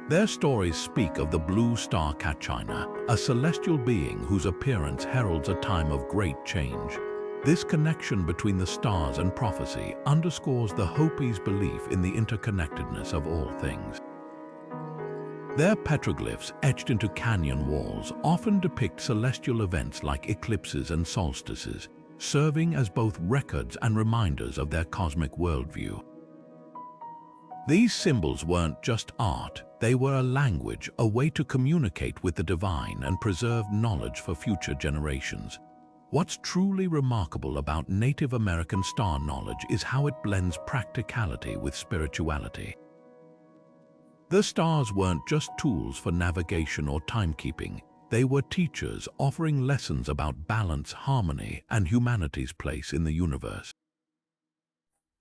Their stories speak of the blue star Kachina, a celestial being whose appearance heralds a time of great change. This connection between the stars and prophecy underscores the Hopi's belief in the interconnectedness of all things. Their petroglyphs, etched into canyon walls, often depict celestial events like eclipses and solstices, serving as both records and reminders of their cosmic worldview. These symbols weren't just art, they were a language, a way to communicate with the divine and preserve knowledge for future generations. What's truly remarkable about Native American star knowledge is how it blends practicality with spirituality. The stars weren't just tools for navigation or timekeeping, they were teachers offering lessons about balance, harmony, and humanity's place in the universe.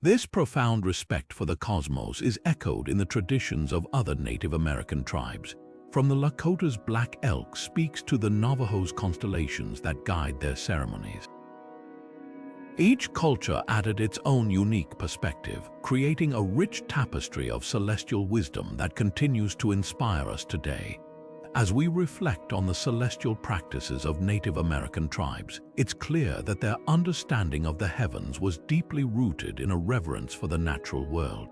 This profound respect for the cosmos is echoed in the traditions of other Native American tribes. From the Lakota's Black Elk speaks to the Navajo's constellations that guide their ceremonies. Each culture added its own unique perspective, creating a rich tapestry of celestial wisdom that continues to inspire us today. As we reflect on the celestial practices of Native American tribes, it's clear that their understanding of the heavens was deeply rooted in a reverence for the natural world.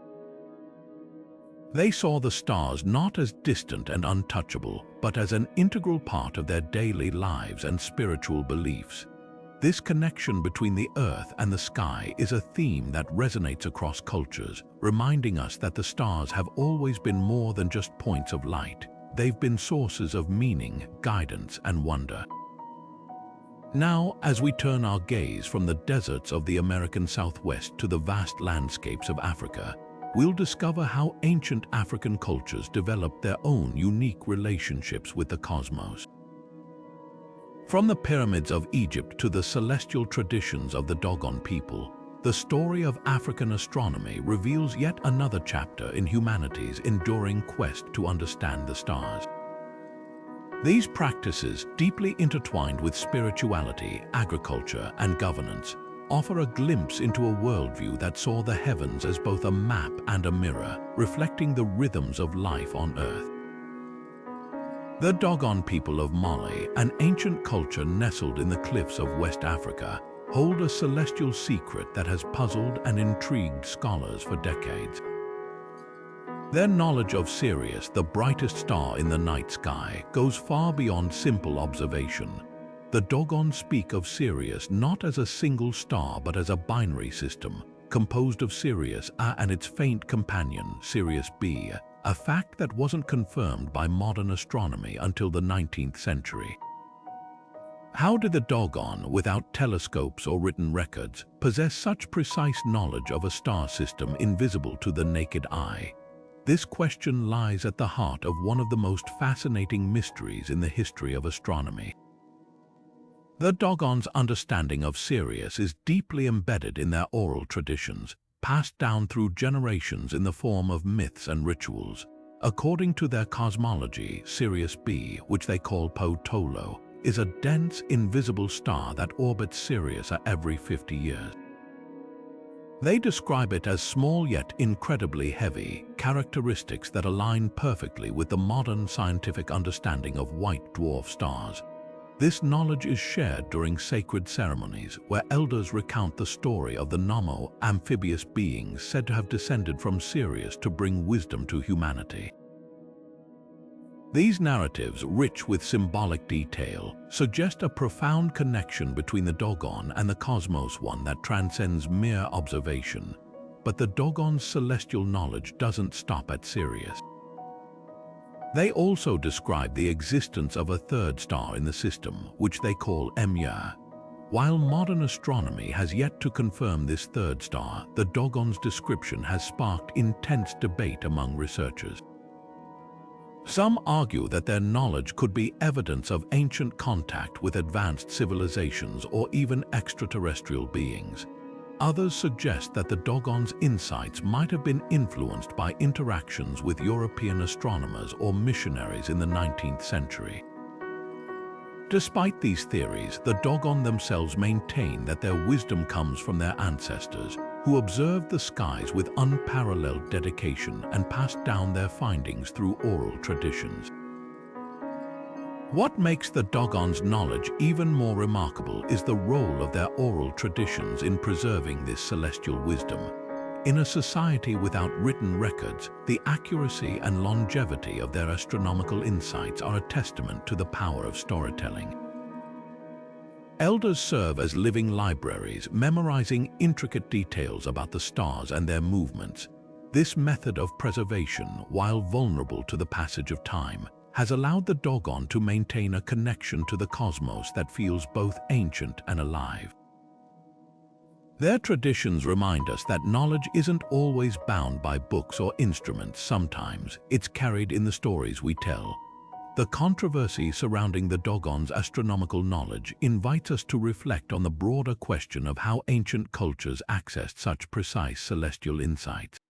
They saw the stars not as distant and untouchable, but as an integral part of their daily lives and spiritual beliefs. This connection between the earth and the sky is a theme that resonates across cultures, reminding us that the stars have always been more than just points of light. They've been sources of meaning, guidance, and wonder. Now, as we turn our gaze from the deserts of the American Southwest to the vast landscapes of Africa, we'll discover how ancient African cultures developed their own unique relationships with the cosmos. From the pyramids of Egypt to the celestial traditions of the Dogon people, the story of African astronomy reveals yet another chapter in humanity's enduring quest to understand the stars. These practices, deeply intertwined with spirituality, agriculture, and governance, offer a glimpse into a worldview that saw the heavens as both a map and a mirror, reflecting the rhythms of life on Earth. The Dogon people of Mali, an ancient culture nestled in the cliffs of West Africa, hold a celestial secret that has puzzled and intrigued scholars for decades. Their knowledge of Sirius, the brightest star in the night sky, goes far beyond simple observation. The Dogon speak of Sirius not as a single star but as a binary system, composed of Sirius A and its faint companion, Sirius B, a fact that wasn't confirmed by modern astronomy until the 19th century. How did the Dogon, without telescopes or written records, possess such precise knowledge of a star system invisible to the naked eye? This question lies at the heart of one of the most fascinating mysteries in the history of astronomy. The Dogon's understanding of Sirius is deeply embedded in their oral traditions, passed down through generations in the form of myths and rituals. According to their cosmology, Sirius B, which they call Potolo, is a dense, invisible star that orbits Sirius every 50 years. They describe it as small yet incredibly heavy, characteristics that align perfectly with the modern scientific understanding of white dwarf stars. This knowledge is shared during sacred ceremonies, where elders recount the story of the Nommo, amphibious beings said to have descended from Sirius to bring wisdom to humanity. These narratives, rich with symbolic detail, suggest a profound connection between the Dogon and the cosmos, one that transcends mere observation. But the Dogon's celestial knowledge doesn't stop at Sirius. They also describe the existence of a third star in the system, which they call Emya. While modern astronomy has yet to confirm this third star, the Dogon's description has sparked intense debate among researchers. Some argue that their knowledge could be evidence of ancient contact with advanced civilizations or even extraterrestrial beings. Others suggest that the Dogon's insights might have been influenced by interactions with European astronomers or missionaries in the 19th century. Despite these theories, the Dogon themselves maintain that their wisdom comes from their ancestors, who observed the skies with unparalleled dedication and passed down their findings through oral traditions. What makes the Dogon's knowledge even more remarkable is the role of their oral traditions in preserving this celestial wisdom. In a society without written records, the accuracy and longevity of their astronomical insights are a testament to the power of storytelling. Elders serve as living libraries, memorizing intricate details about the stars and their movements. This method of preservation, while vulnerable to the passage of time, has allowed the Dogon to maintain a connection to the cosmos that feels both ancient and alive. Their traditions remind us that knowledge isn't always bound by books or instruments. Sometimes it's carried in the stories we tell. The controversy surrounding the Dogon's astronomical knowledge invites us to reflect on the broader question of how ancient cultures accessed such precise celestial insights.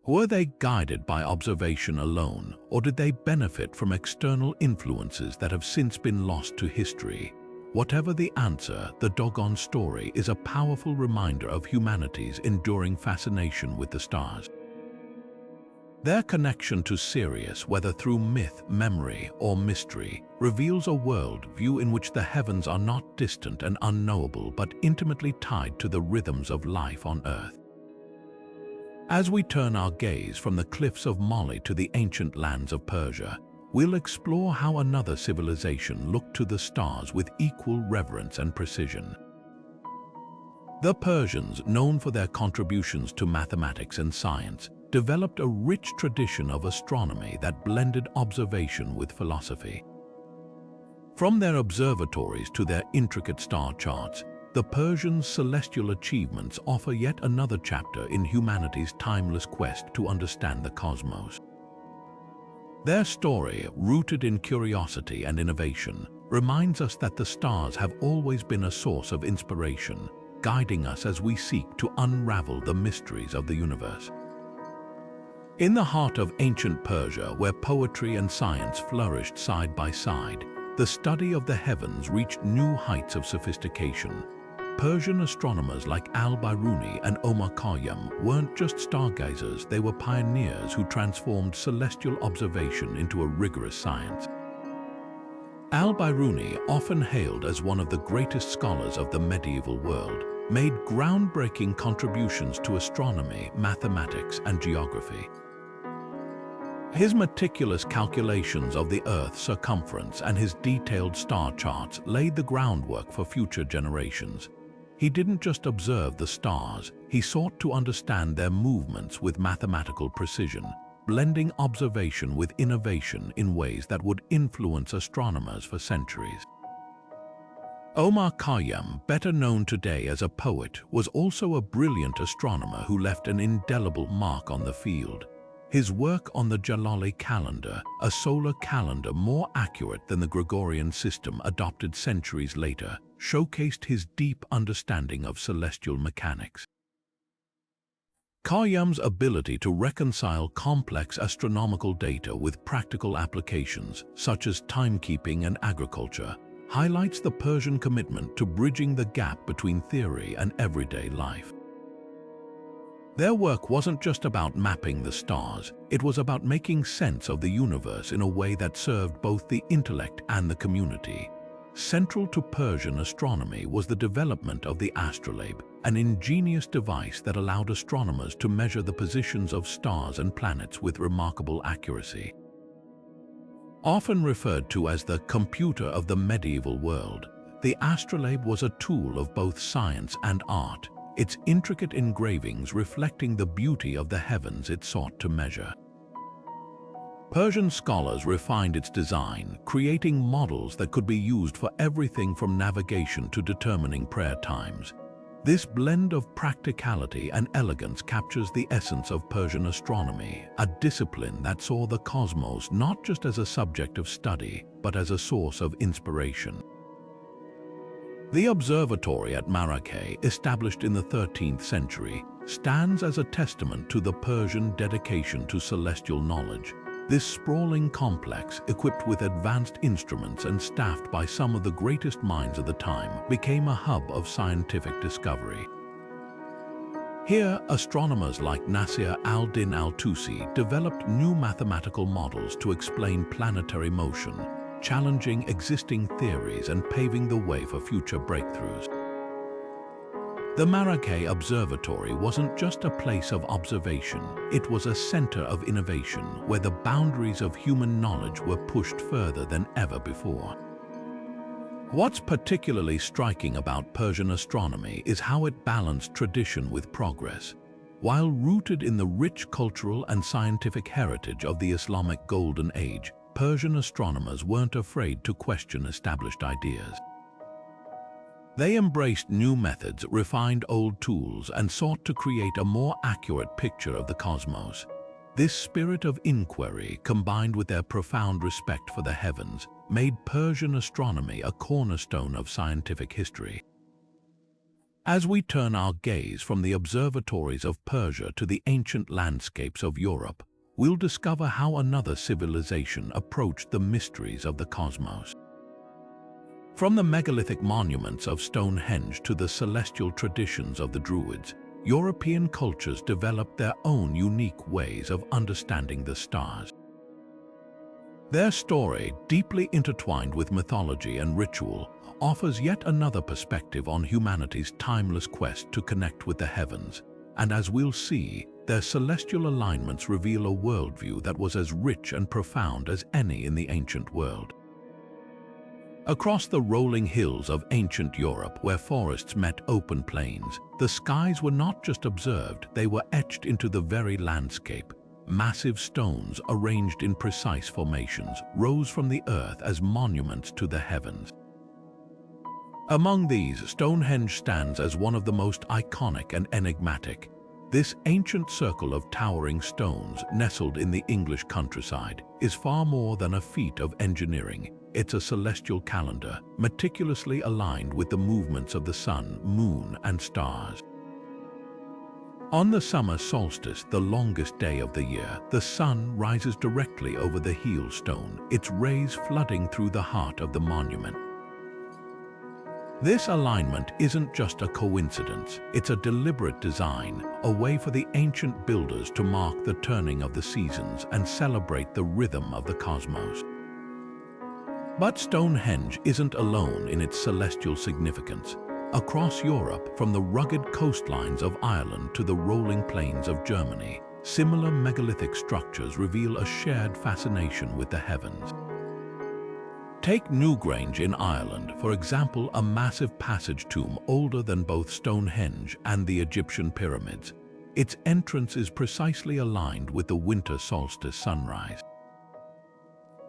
Were they guided by observation alone, or did they benefit from external influences that have since been lost to history? Whatever the answer, the Dogon story is a powerful reminder of humanity's enduring fascination with the stars. Their connection to Sirius, whether through myth, memory, or mystery, reveals a world view in which the heavens are not distant and unknowable but intimately tied to the rhythms of life on Earth. As we turn our gaze from the cliffs of Mali to the ancient lands of Persia, we'll explore how another civilization looked to the stars with equal reverence and precision. The Persians, known for their contributions to mathematics and science, developed a rich tradition of astronomy that blended observation with philosophy. From their observatories to their intricate star charts, the Persians' celestial achievements offer yet another chapter in humanity's timeless quest to understand the cosmos. Their story, rooted in curiosity and innovation, reminds us that the stars have always been a source of inspiration, guiding us as we seek to unravel the mysteries of the universe. In the heart of ancient Persia, where poetry and science flourished side by side, the study of the heavens reached new heights of sophistication. Persian astronomers like al-Biruni and Omar Khayyam weren't just stargazers, they were pioneers who transformed celestial observation into a rigorous science. Al-Biruni, often hailed as one of the greatest scholars of the medieval world, made groundbreaking contributions to astronomy, mathematics, and geography. His meticulous calculations of the Earth's circumference and his detailed star charts laid the groundwork for future generations. He didn't just observe the stars, he sought to understand their movements with mathematical precision, blending observation with innovation in ways that would influence astronomers for centuries. Omar Khayyam, better known today as a poet, was also a brilliant astronomer who left an indelible mark on the field. His work on the Jalali calendar, a solar calendar more accurate than the Gregorian system adopted centuries later, showcased his deep understanding of celestial mechanics. Khayyam's ability to reconcile complex astronomical data with practical applications, such as timekeeping and agriculture, highlights the Persian commitment to bridging the gap between theory and everyday life. Their work wasn't just about mapping the stars, it was about making sense of the universe in a way that served both the intellect and the community. Central to Persian astronomy was the development of the astrolabe, an ingenious device that allowed astronomers to measure the positions of stars and planets with remarkable accuracy. Often referred to as the computer of the medieval world, the astrolabe was a tool of both science and art, its intricate engravings reflecting the beauty of the heavens it sought to measure. Persian scholars refined its design, creating models that could be used for everything from navigation to determining prayer times. This blend of practicality and elegance captures the essence of Persian astronomy, a discipline that saw the cosmos not just as a subject of study, but as a source of inspiration. The observatory at Marrakech, established in the 13th century, stands as a testament to the Persian dedication to celestial knowledge. This sprawling complex, equipped with advanced instruments and staffed by some of the greatest minds of the time, became a hub of scientific discovery. Here, astronomers like Nasir al-Din al-Tusi developed new mathematical models to explain planetary motion, challenging existing theories and paving the way for future breakthroughs. The Marrakech Observatory wasn't just a place of observation, it was a center of innovation where the boundaries of human knowledge were pushed further than ever before. What's particularly striking about Persian astronomy is how it balanced tradition with progress. While rooted in the rich cultural and scientific heritage of the Islamic Golden Age, Persian astronomers weren't afraid to question established ideas. They embraced new methods, refined old tools, and sought to create a more accurate picture of the cosmos. This spirit of inquiry, combined with their profound respect for the heavens, made Persian astronomy a cornerstone of scientific history. As we turn our gaze from the observatories of Persia to the ancient landscapes of Europe, we'll discover how another civilization approached the mysteries of the cosmos. From the megalithic monuments of Stonehenge to the celestial traditions of the Druids, European cultures developed their own unique ways of understanding the stars. Their story, deeply intertwined with mythology and ritual, offers yet another perspective on humanity's timeless quest to connect with the heavens. And as we'll see, their celestial alignments reveal a worldview that was as rich and profound as any in the ancient world. Across the rolling hills of ancient Europe, where forests met open plains, the skies were not just observed, they were etched into the very landscape. Massive stones, arranged in precise formations, rose from the earth as monuments to the heavens. Among these, Stonehenge stands as one of the most iconic and enigmatic. This ancient circle of towering stones, nestled in the English countryside, is far more than a feat of engineering. It's a celestial calendar, meticulously aligned with the movements of the sun, moon, and stars. On the summer solstice, the longest day of the year, the sun rises directly over the heel stone, its rays flooding through the heart of the monument. This alignment isn't just a coincidence, it's a deliberate design, a way for the ancient builders to mark the turning of the seasons and celebrate the rhythm of the cosmos. But Stonehenge isn't alone in its celestial significance. Across Europe, from the rugged coastlines of Ireland to the rolling plains of Germany, similar megalithic structures reveal a shared fascination with the heavens. Take Newgrange in Ireland, for example, a massive passage tomb older than both Stonehenge and the Egyptian pyramids. Its entrance is precisely aligned with the winter solstice sunrise.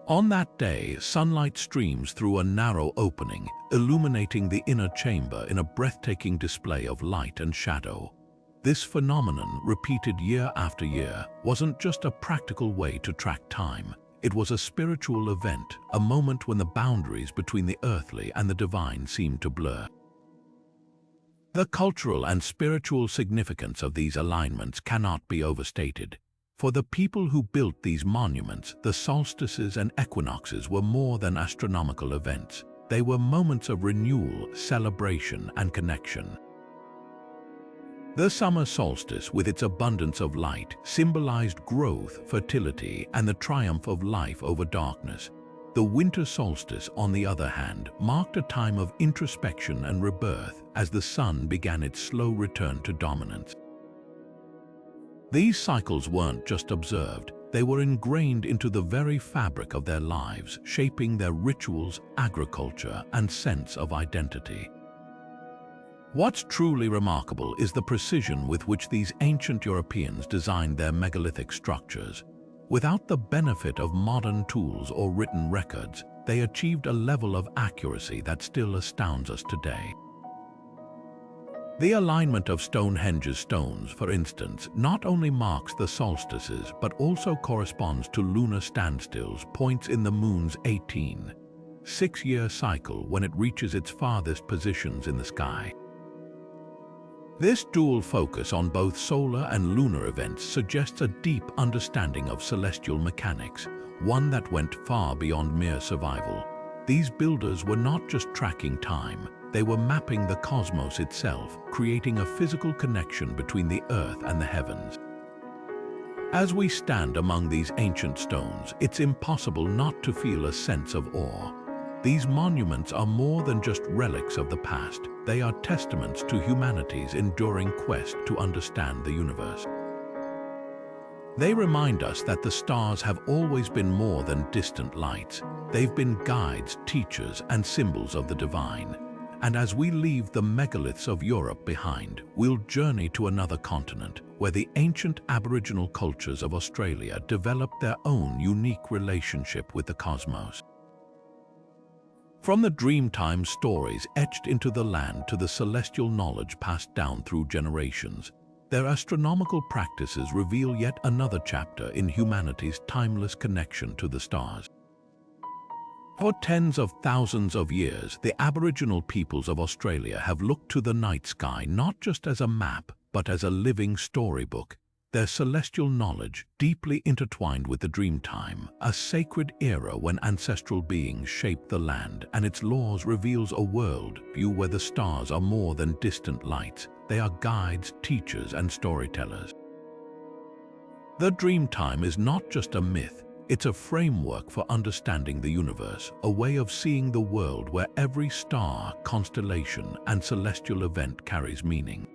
On that day, sunlight streams through a narrow opening, illuminating the inner chamber in a breathtaking display of light and shadow. This phenomenon, repeated year after year, wasn't just a practical way to track time. It was a spiritual event, a moment when the boundaries between the earthly and the divine seemed to blur. The cultural and spiritual significance of these alignments cannot be overstated. For the people who built these monuments, the solstices and equinoxes were more than astronomical events. They were moments of renewal, celebration, and connection. The summer solstice, with its abundance of light, symbolized growth, fertility, and the triumph of life over darkness. The winter solstice, on the other hand, marked a time of introspection and rebirth as the sun began its slow return to dominance. These cycles weren't just observed, they were ingrained into the very fabric of their lives, shaping their rituals, agriculture, and sense of identity. What's truly remarkable is the precision with which these ancient Europeans designed their megalithic structures. Without the benefit of modern tools or written records, they achieved a level of accuracy that still astounds us today. The alignment of Stonehenge's stones, for instance, not only marks the solstices but also corresponds to lunar standstills, points in the moon's 18-6-year cycle when it reaches its farthest positions in the sky. This dual focus on both solar and lunar events suggests a deep understanding of celestial mechanics, one that went far beyond mere survival. These builders were not just tracking time, they were mapping the cosmos itself, creating a physical connection between the earth and the heavens. As we stand among these ancient stones, it's impossible not to feel a sense of awe. These monuments are more than just relics of the past. They are testaments to humanity's enduring quest to understand the universe. They remind us that the stars have always been more than distant lights. They've been guides, teachers, and symbols of the divine. And as we leave the megaliths of Europe behind, we'll journey to another continent, where the ancient Aboriginal cultures of Australia developed their own unique relationship with the cosmos. From the Dreamtime stories etched into the land to the celestial knowledge passed down through generations, their astronomical practices reveal yet another chapter in humanity's timeless connection to the stars. For tens of thousands of years, the Aboriginal peoples of Australia have looked to the night sky not just as a map, but as a living storybook. Their celestial knowledge, deeply intertwined with the Dreamtime, a sacred era when ancestral beings shaped the land and its laws, reveals a world view where the stars are more than distant lights. They are guides, teachers, and storytellers. The Dreamtime is not just a myth, it's a framework for understanding the universe, a way of seeing the world where every star, constellation, and celestial event carries meaning.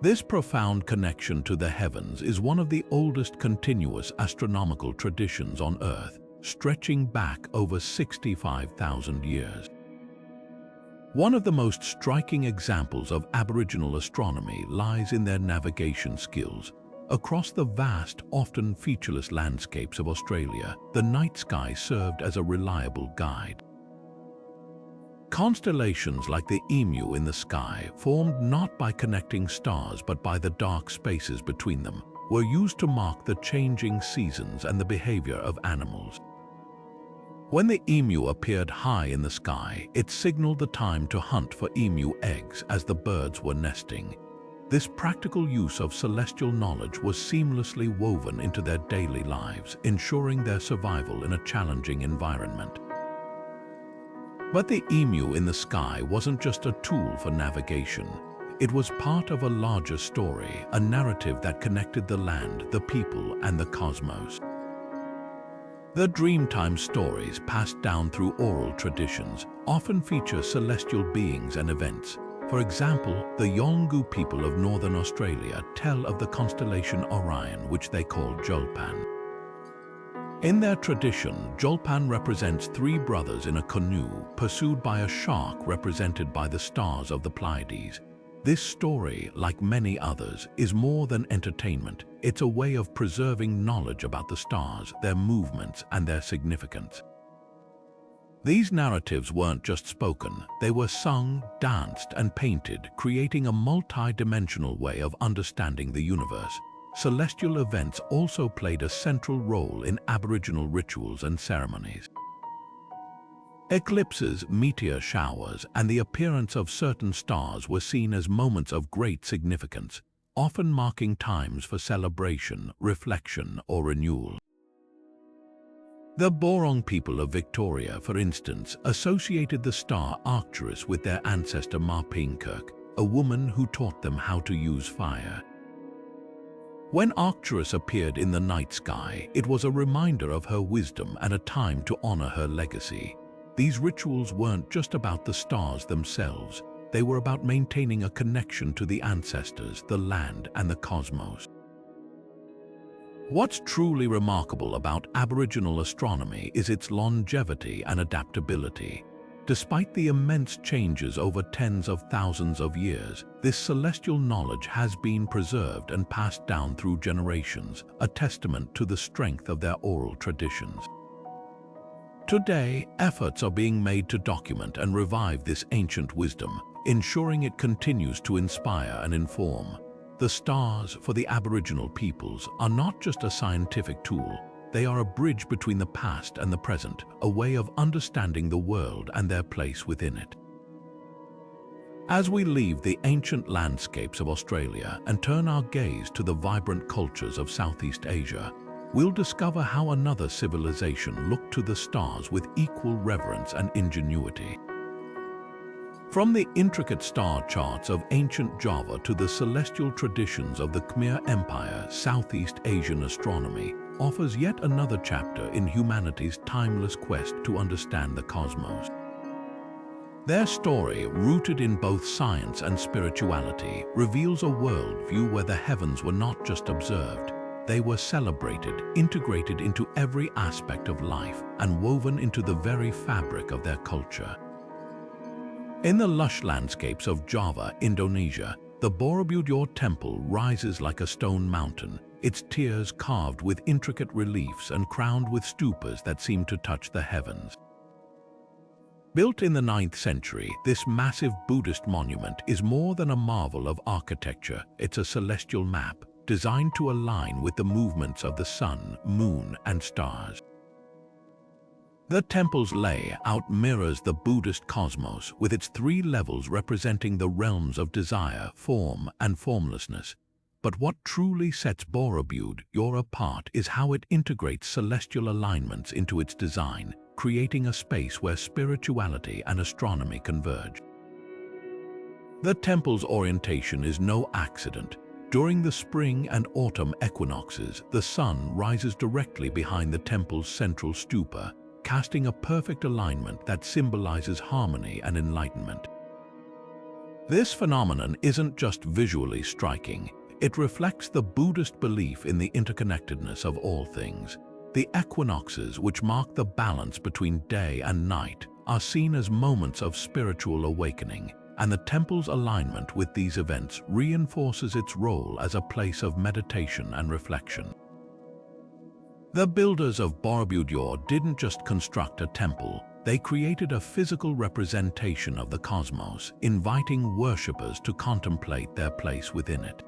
This profound connection to the heavens is one of the oldest continuous astronomical traditions on Earth, stretching back over 65,000 years. One of the most striking examples of Aboriginal astronomy lies in their navigation skills. Across the vast, often featureless landscapes of Australia, the night sky served as a reliable guide. Constellations like the Emu in the sky, formed not by connecting stars but by the dark spaces between them, were used to mark the changing seasons and the behavior of animals. When the emu appeared high in the sky, it signaled the time to hunt for emu eggs as the birds were nesting. This practical use of celestial knowledge was seamlessly woven into their daily lives, ensuring their survival in a challenging environment. But the emu in the sky wasn't just a tool for navigation. It was part of a larger story, a narrative that connected the land, the people, and the cosmos. The Dreamtime stories, passed down through oral traditions, often feature celestial beings and events. For example, the Yolngu people of northern Australia tell of the constellation Orion, which they call Jolpan. In their tradition, Jolpan represents three brothers in a canoe pursued by a shark represented by the stars of the Pleiades. This story, like many others, is more than entertainment. It's a way of preserving knowledge about the stars, their movements, and their significance. These narratives weren't just spoken, they were sung, danced, and painted, creating a multi-dimensional way of understanding the universe. Celestial events also played a central role in Aboriginal rituals and ceremonies. Eclipses, meteor showers, and the appearance of certain stars were seen as moments of great significance, often marking times for celebration, reflection, or renewal. The Borong people of Victoria, for instance, associated the star Arcturus with their ancestor Marpinkirk, a woman who taught them how to use fire. When Arcturus appeared in the night sky, it was a reminder of her wisdom and a time to honor her legacy. These rituals weren't just about the stars themselves, they were about maintaining a connection to the ancestors, the land, and the cosmos. What's truly remarkable about Aboriginal astronomy is its longevity and adaptability. Despite the immense changes over tens of thousands of years, this celestial knowledge has been preserved and passed down through generations, a testament to the strength of their oral traditions. Today, efforts are being made to document and revive this ancient wisdom, ensuring it continues to inspire and inform. The stars, for the Aboriginal peoples, are not just a scientific tool. They are a bridge between the past and the present, a way of understanding the world and their place within it. As we leave the ancient landscapes of Australia and turn our gaze to the vibrant cultures of Southeast Asia, we'll discover how another civilization looked to the stars with equal reverence and ingenuity. From the intricate star charts of ancient Java to the celestial traditions of the Khmer Empire, Southeast Asian astronomy offers yet another chapter in humanity's timeless quest to understand the cosmos. Their story, rooted in both science and spirituality, reveals a worldview where the heavens were not just observed, they were celebrated, integrated into every aspect of life, and woven into the very fabric of their culture. In the lush landscapes of Java, Indonesia, the Borobudur temple rises like a stone mountain, its tiers carved with intricate reliefs and crowned with stupas that seem to touch the heavens. Built in the 9th century, this massive Buddhist monument is more than a marvel of architecture. It's a celestial map, designed to align with the movements of the sun, moon, and stars. The temple's layout mirrors the Buddhist cosmos, with its three levels representing the realms of desire, form, and formlessness. But what truly sets Borobudur apart is how it integrates celestial alignments into its design, creating a space where spirituality and astronomy converge. The temple's orientation is no accident. During the spring and autumn equinoxes, the sun rises directly behind the temple's central stupa, casting a perfect alignment that symbolizes harmony and enlightenment. This phenomenon isn't just visually striking, it reflects the Buddhist belief in the interconnectedness of all things. The equinoxes, which mark the balance between day and night, are seen as moments of spiritual awakening, and the temple's alignment with these events reinforces its role as a place of meditation and reflection. The builders of Borobudur didn't just construct a temple, they created a physical representation of the cosmos, inviting worshippers to contemplate their place within it.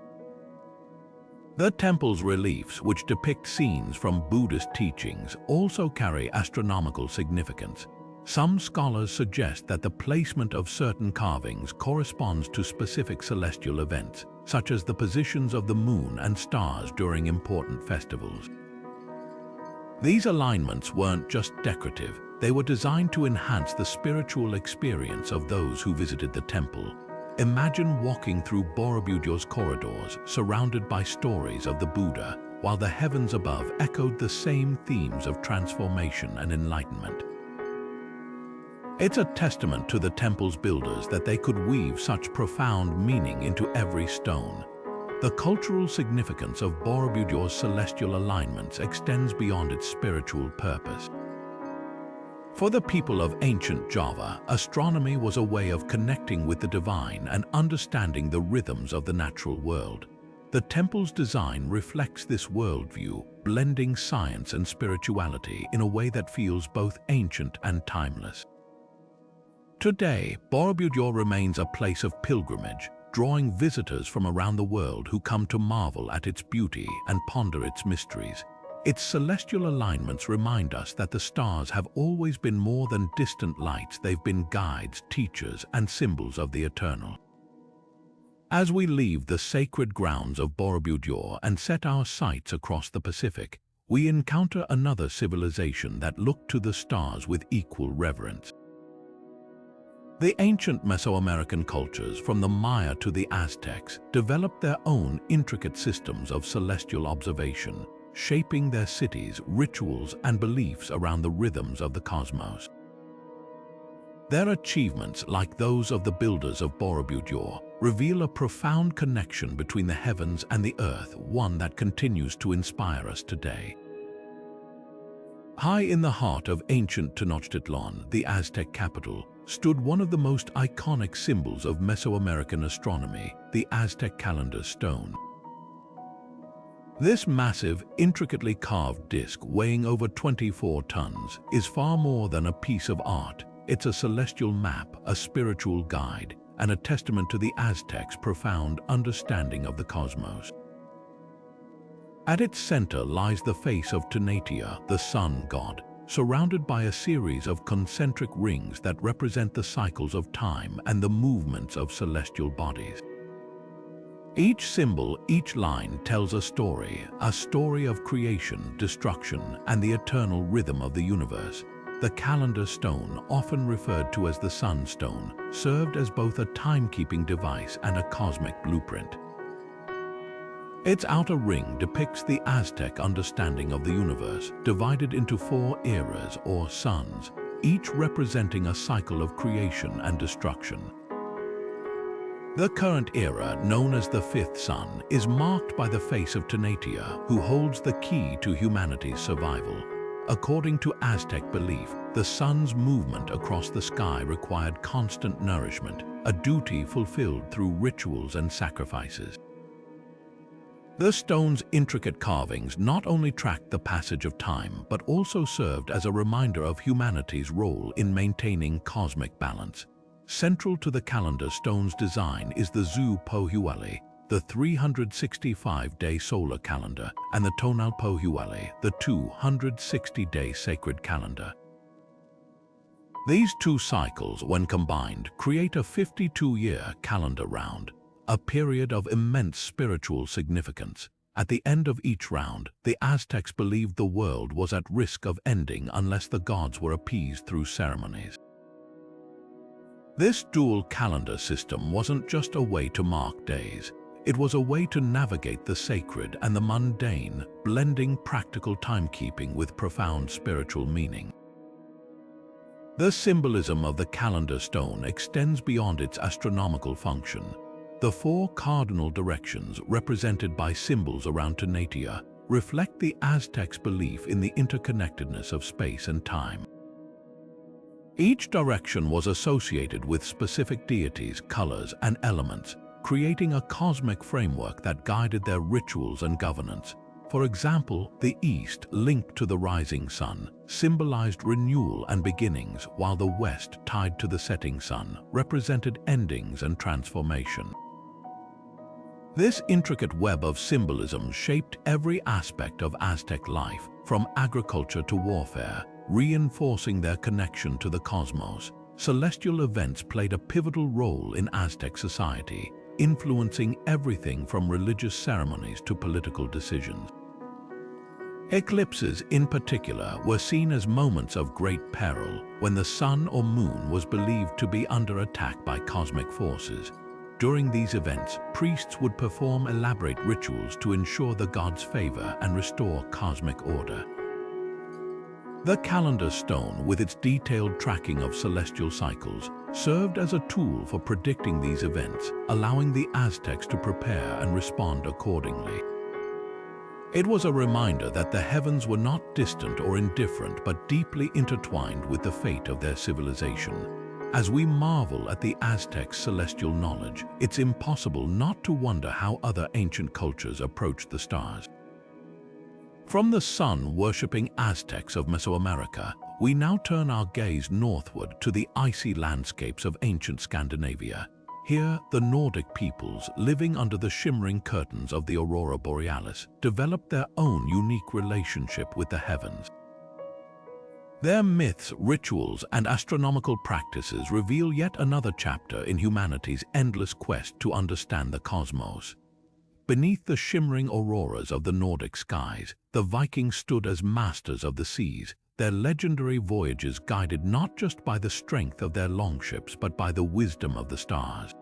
The temple's reliefs, which depict scenes from Buddhist teachings, also carry astronomical significance. Some scholars suggest that the placement of certain carvings corresponds to specific celestial events, such as the positions of the moon and stars during important festivals. These alignments weren't just decorative, they were designed to enhance the spiritual experience of those who visited the temple. Imagine walking through Borobudur's corridors, surrounded by stories of the Buddha, while the heavens above echoed the same themes of transformation and enlightenment. It's a testament to the temple's builders that they could weave such profound meaning into every stone. The cultural significance of Borobudur's celestial alignments extends beyond its spiritual purpose. For the people of ancient Java, astronomy was a way of connecting with the divine and understanding the rhythms of the natural world. The temple's design reflects this worldview, blending science and spirituality in a way that feels both ancient and timeless. Today, Borobudur remains a place of pilgrimage, drawing visitors from around the world who come to marvel at its beauty and ponder its mysteries. Its celestial alignments remind us that the stars have always been more than distant lights. They've been guides, teachers, and symbols of the eternal. As we leave the sacred grounds of Borobudur and set our sights across the Pacific, we encounter another civilization that looked to the stars with equal reverence. The ancient Mesoamerican cultures, from the Maya to the Aztecs, developed their own intricate systems of celestial observation, shaping their cities, rituals, and beliefs around the rhythms of the cosmos. Their achievements, like those of the builders of Borobudur, reveal a profound connection between the heavens and the earth, one that continues to inspire us today. High in the heart of ancient Tenochtitlan, the Aztec capital, stood one of the most iconic symbols of Mesoamerican astronomy, the Aztec calendar stone. This massive, intricately carved disc, weighing over 24 tons, is far more than a piece of art. It's a celestial map, a spiritual guide, and a testament to the Aztecs' profound understanding of the cosmos. At its center lies the face of Tanatia, the sun god, surrounded by a series of concentric rings that represent the cycles of time and the movements of celestial bodies. Each symbol, each line tells a story of creation, destruction, and the eternal rhythm of the universe. The calendar stone, often referred to as the sunstone, served as both a timekeeping device and a cosmic blueprint. Its outer ring depicts the Aztec understanding of the universe, divided into 4 eras or suns, each representing a cycle of creation and destruction. The current era, known as the 5th sun, is marked by the face of Tanatia, who holds the key to humanity's survival. According to Aztec belief, the sun's movement across the sky required constant nourishment, a duty fulfilled through rituals and sacrifices. The stone's intricate carvings not only tracked the passage of time, but also served as a reminder of humanity's role in maintaining cosmic balance. Central to the calendar stone's design is the Zu Pohuale, the 365-day solar calendar, and the Tonal Pohuale, the 260-day sacred calendar. These 2 cycles, when combined, create a 52-year calendar round, a period of immense spiritual significance. At the end of each round, the Aztecs believed the world was at risk of ending unless the gods were appeased through ceremonies. This dual calendar system wasn't just a way to mark days. It was a way to navigate the sacred and the mundane, blending practical timekeeping with profound spiritual meaning. The symbolism of the calendar stone extends beyond its astronomical function. The 4 cardinal directions, represented by symbols around Tanatia, reflect the Aztecs' belief in the interconnectedness of space and time. Each direction was associated with specific deities, colors, and elements, creating a cosmic framework that guided their rituals and governance. For example, the east, linked to the rising sun, symbolized renewal and beginnings, while the west, tied to the setting sun, represented endings and transformation. This intricate web of symbolism shaped every aspect of Aztec life, from agriculture to warfare, reinforcing their connection to the cosmos. Celestial events played a pivotal role in Aztec society, influencing everything from religious ceremonies to political decisions. Eclipses, in particular, were seen as moments of great peril, when the sun or moon was believed to be under attack by cosmic forces. During these events, priests would perform elaborate rituals to ensure the gods' favor and restore cosmic order. The calendar stone, with its detailed tracking of celestial cycles, served as a tool for predicting these events, allowing the Aztecs to prepare and respond accordingly. It was a reminder that the heavens were not distant or indifferent, but deeply intertwined with the fate of their civilization. As we marvel at the Aztecs' celestial knowledge, it's impossible not to wonder how other ancient cultures approached the stars. From the sun-worshipping Aztecs of Mesoamerica, we now turn our gaze northward to the icy landscapes of ancient Scandinavia. Here, the Nordic peoples, living under the shimmering curtains of the aurora borealis, developed their own unique relationship with the heavens. Their myths, rituals, and astronomical practices reveal yet another chapter in humanity's endless quest to understand the cosmos. Beneath the shimmering auroras of the Nordic skies, the Vikings stood as masters of the seas, their legendary voyages guided not just by the strength of their longships but by the wisdom of the stars.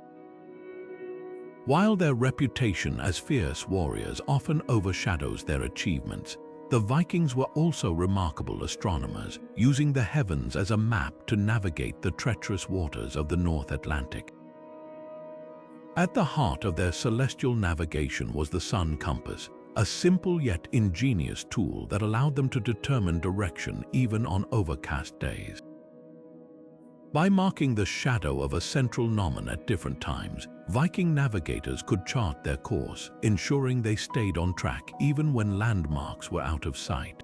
While their reputation as fierce warriors often overshadows their achievements, the Vikings were also remarkable astronomers, using the heavens as a map to navigate the treacherous waters of the North Atlantic. At the heart of their celestial navigation was the sun compass, a simple yet ingenious tool that allowed them to determine direction even on overcast days. By marking the shadow of a central gnomon at different times, Viking navigators could chart their course, ensuring they stayed on track even when landmarks were out of sight.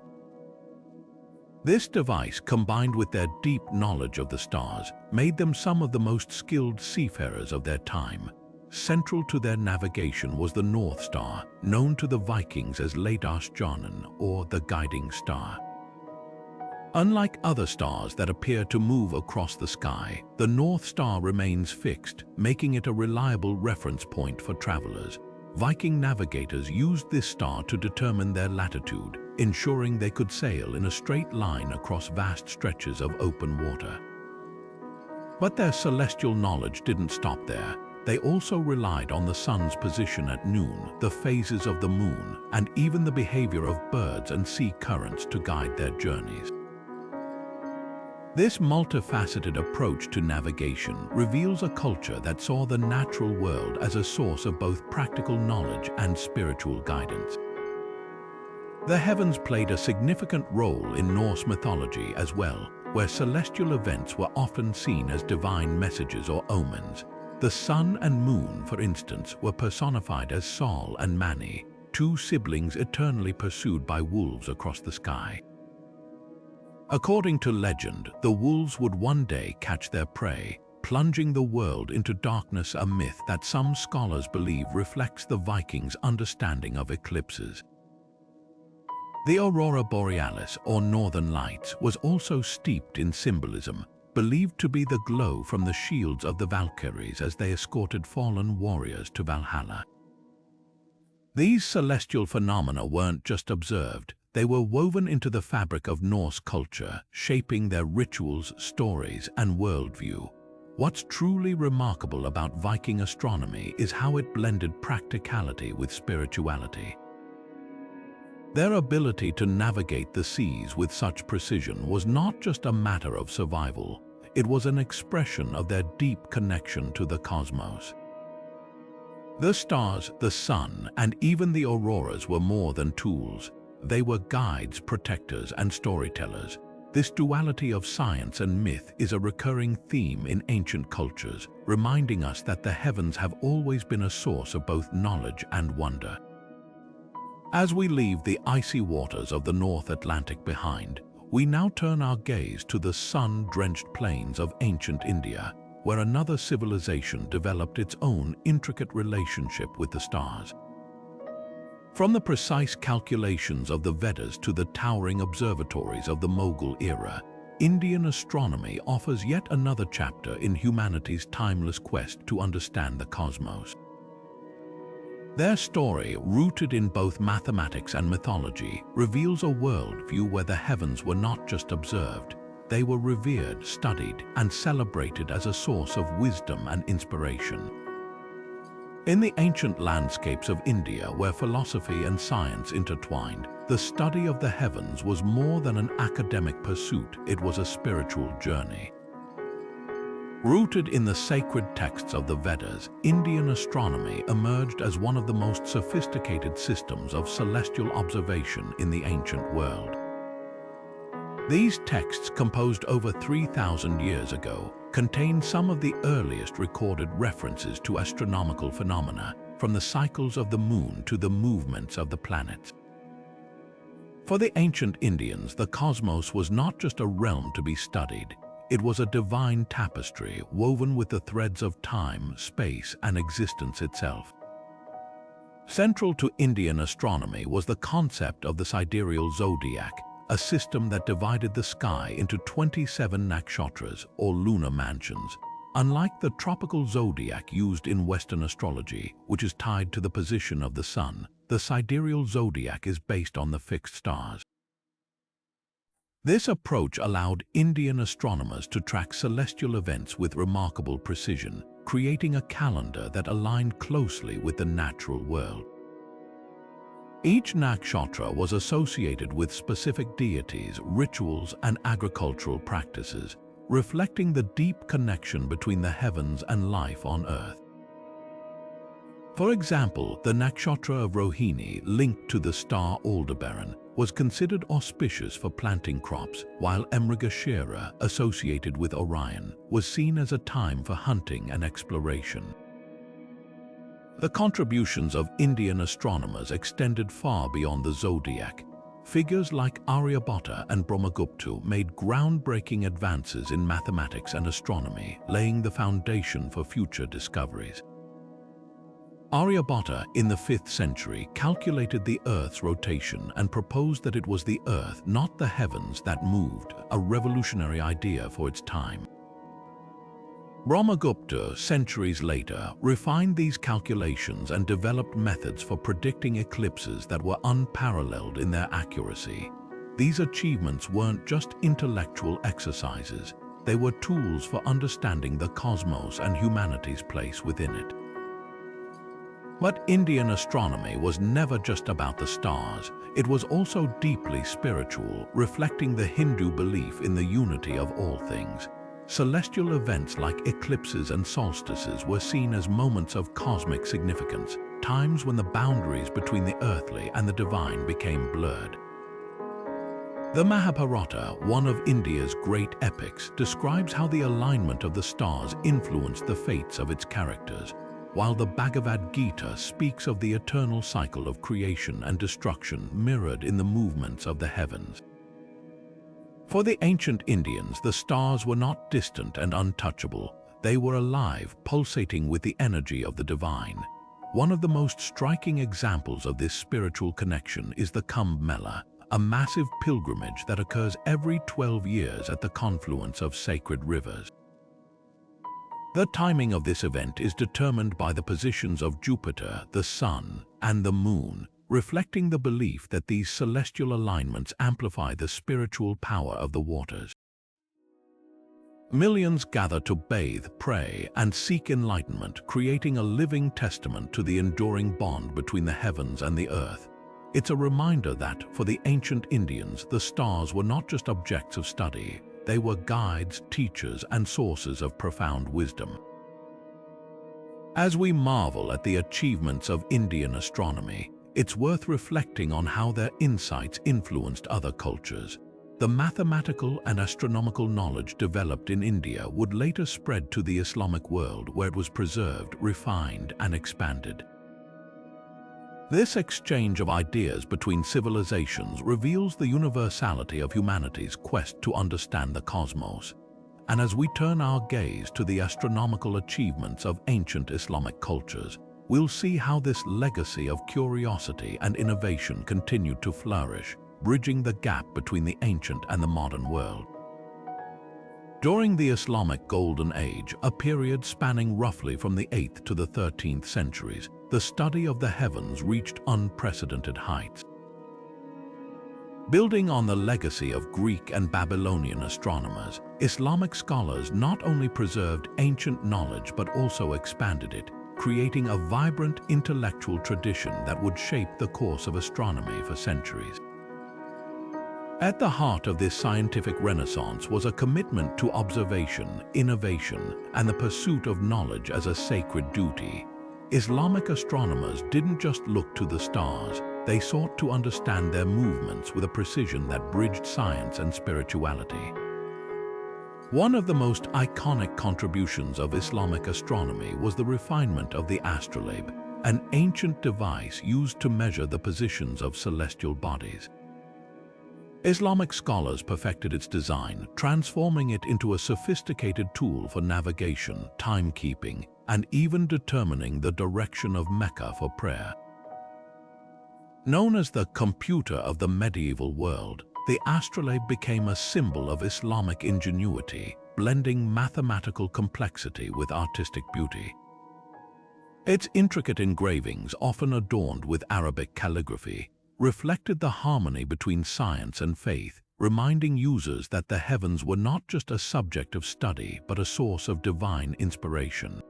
This device, combined with their deep knowledge of the stars, made them some of the most skilled seafarers of their time. Central to their navigation was the North Star, known to the Vikings as Stjärnan, or the guiding star. Unlike other stars that appear to move across the sky, the North Star remains fixed, making it a reliable reference point for travelers. Viking navigators used this star to determine their latitude, ensuring they could sail in a straight line across vast stretches of open water. But their celestial knowledge didn't stop there. They also relied on the sun's position at noon, the phases of the moon, and even the behavior of birds and sea currents to guide their journeys. This multifaceted approach to navigation reveals a culture that saw the natural world as a source of both practical knowledge and spiritual guidance. The heavens played a significant role in Norse mythology as well, where celestial events were often seen as divine messages or omens. The sun and moon, for instance, were personified as Sol and Mani, two siblings eternally pursued by wolves across the sky. According to legend, the wolves would one day catch their prey, plunging the world into darkness, a myth that some scholars believe reflects the Vikings' understanding of eclipses. The aurora borealis, or northern lights, was also steeped in symbolism, believed to be the glow from the shields of the Valkyries as they escorted fallen warriors to Valhalla. These celestial phenomena weren't just observed, they were woven into the fabric of Norse culture, shaping their rituals, stories, and worldview. What's truly remarkable about Viking astronomy is how it blended practicality with spirituality. Their ability to navigate the seas with such precision was not just a matter of survival, it was an expression of their deep connection to the cosmos. The stars, the sun, and even the auroras were more than tools. They were guides, protectors, and storytellers. This duality of science and myth is a recurring theme in ancient cultures, reminding us that the heavens have always been a source of both knowledge and wonder. As we leave the icy waters of the North Atlantic behind, we now turn our gaze to the sun-drenched plains of ancient India, where another civilization developed its own intricate relationship with the stars. From the precise calculations of the Vedas to the towering observatories of the Mughal era, Indian astronomy offers yet another chapter in humanity's timeless quest to understand the cosmos. Their story, rooted in both mathematics and mythology, reveals a worldview where the heavens were not just observed, they were revered, studied, and celebrated as a source of wisdom and inspiration. In the ancient landscapes of India, where philosophy and science intertwined, the study of the heavens was more than an academic pursuit, it was a spiritual journey. Rooted in the sacred texts of the Vedas, Indian astronomy emerged as one of the most sophisticated systems of celestial observation in the ancient world. These texts, composed over 3,000 years ago, contain some of the earliest recorded references to astronomical phenomena, from the cycles of the moon to the movements of the planets. For the ancient Indians, the cosmos was not just a realm to be studied. It was a divine tapestry woven with the threads of time, space, and existence itself. Central to Indian astronomy was the concept of the sidereal zodiac, a system that divided the sky into 27 nakshatras, or lunar mansions. Unlike the tropical zodiac used in Western astrology, which is tied to the position of the sun, the sidereal zodiac is based on the fixed stars. This approach allowed Indian astronomers to track celestial events with remarkable precision, creating a calendar that aligned closely with the natural world. Each nakshatra was associated with specific deities, rituals, and agricultural practices, reflecting the deep connection between the heavens and life on Earth. For example, the nakshatra of Rohini, linked to the star Aldebaran, was considered auspicious for planting crops, while Mrigashira, associated with Orion, was seen as a time for hunting and exploration. The contributions of Indian astronomers extended far beyond the zodiac. Figures like Aryabhata and Brahmagupta made groundbreaking advances in mathematics and astronomy, laying the foundation for future discoveries. Aryabhata, in the 5th century, calculated the Earth's rotation and proposed that it was the Earth, not the heavens, that moved, a revolutionary idea for its time. Brahmagupta, centuries later, refined these calculations and developed methods for predicting eclipses that were unparalleled in their accuracy. These achievements weren't just intellectual exercises, they were tools for understanding the cosmos and humanity's place within it. But Indian astronomy was never just about the stars. It was also deeply spiritual, reflecting the Hindu belief in the unity of all things. Celestial events like eclipses and solstices were seen as moments of cosmic significance, times when the boundaries between the earthly and the divine became blurred. The Mahabharata, one of India's great epics, describes how the alignment of the stars influenced the fates of its characters, while the Bhagavad Gita speaks of the eternal cycle of creation and destruction mirrored in the movements of the heavens. For the ancient Indians, the stars were not distant and untouchable. They were alive, pulsating with the energy of the divine. One of the most striking examples of this spiritual connection is the Kumbh Mela, a massive pilgrimage that occurs every 12 years at the confluence of sacred rivers. The timing of this event is determined by the positions of Jupiter, the Sun, and the Moon, reflecting the belief that these celestial alignments amplify the spiritual power of the waters. Millions gather to bathe, pray, and seek enlightenment, creating a living testament to the enduring bond between the heavens and the earth. It's a reminder that, for the ancient Indians, the stars were not just objects of study. They were guides, teachers, and sources of profound wisdom. As we marvel at the achievements of Indian astronomy, it's worth reflecting on how their insights influenced other cultures. The mathematical and astronomical knowledge developed in India would later spread to the Islamic world, where it was preserved, refined, and expanded. This exchange of ideas between civilizations reveals the universality of humanity's quest to understand the cosmos. And as we turn our gaze to the astronomical achievements of ancient Islamic cultures, we'll see how this legacy of curiosity and innovation continued to flourish, bridging the gap between the ancient and the modern world. During the Islamic Golden Age, a period spanning roughly from the 8th to the 13th centuries, the study of the heavens reached unprecedented heights. Building on the legacy of Greek and Babylonian astronomers, Islamic scholars not only preserved ancient knowledge but also expanded it, creating a vibrant intellectual tradition that would shape the course of astronomy for centuries. At the heart of this scientific renaissance was a commitment to observation, innovation, and the pursuit of knowledge as a sacred duty. Islamic astronomers didn't just look to the stars, they sought to understand their movements with a precision that bridged science and spirituality. One of the most iconic contributions of Islamic astronomy was the refinement of the astrolabe, an ancient device used to measure the positions of celestial bodies. Islamic scholars perfected its design, transforming it into a sophisticated tool for navigation, timekeeping, and even determining the direction of Mecca for prayer. Known as the computer of the medieval world, the astrolabe became a symbol of Islamic ingenuity, blending mathematical complexity with artistic beauty. Its intricate engravings, often adorned with Arabic calligraphy, reflected the harmony between science and faith, reminding users that the heavens were not just a subject of study but a source of divine inspiration.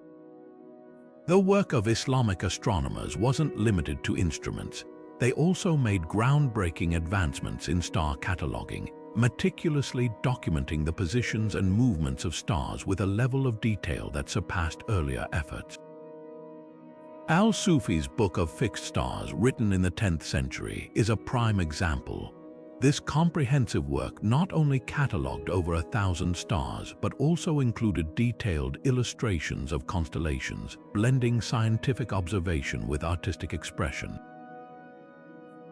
The work of Islamic astronomers wasn't limited to instruments. They also made groundbreaking advancements in star cataloging, meticulously documenting the positions and movements of stars with a level of detail that surpassed earlier efforts. Al-Sufi's Book of Fixed Stars, written in the 10th century, is a prime example. This comprehensive work not only catalogued over 1,000 stars, but also included detailed illustrations of constellations, blending scientific observation with artistic expression.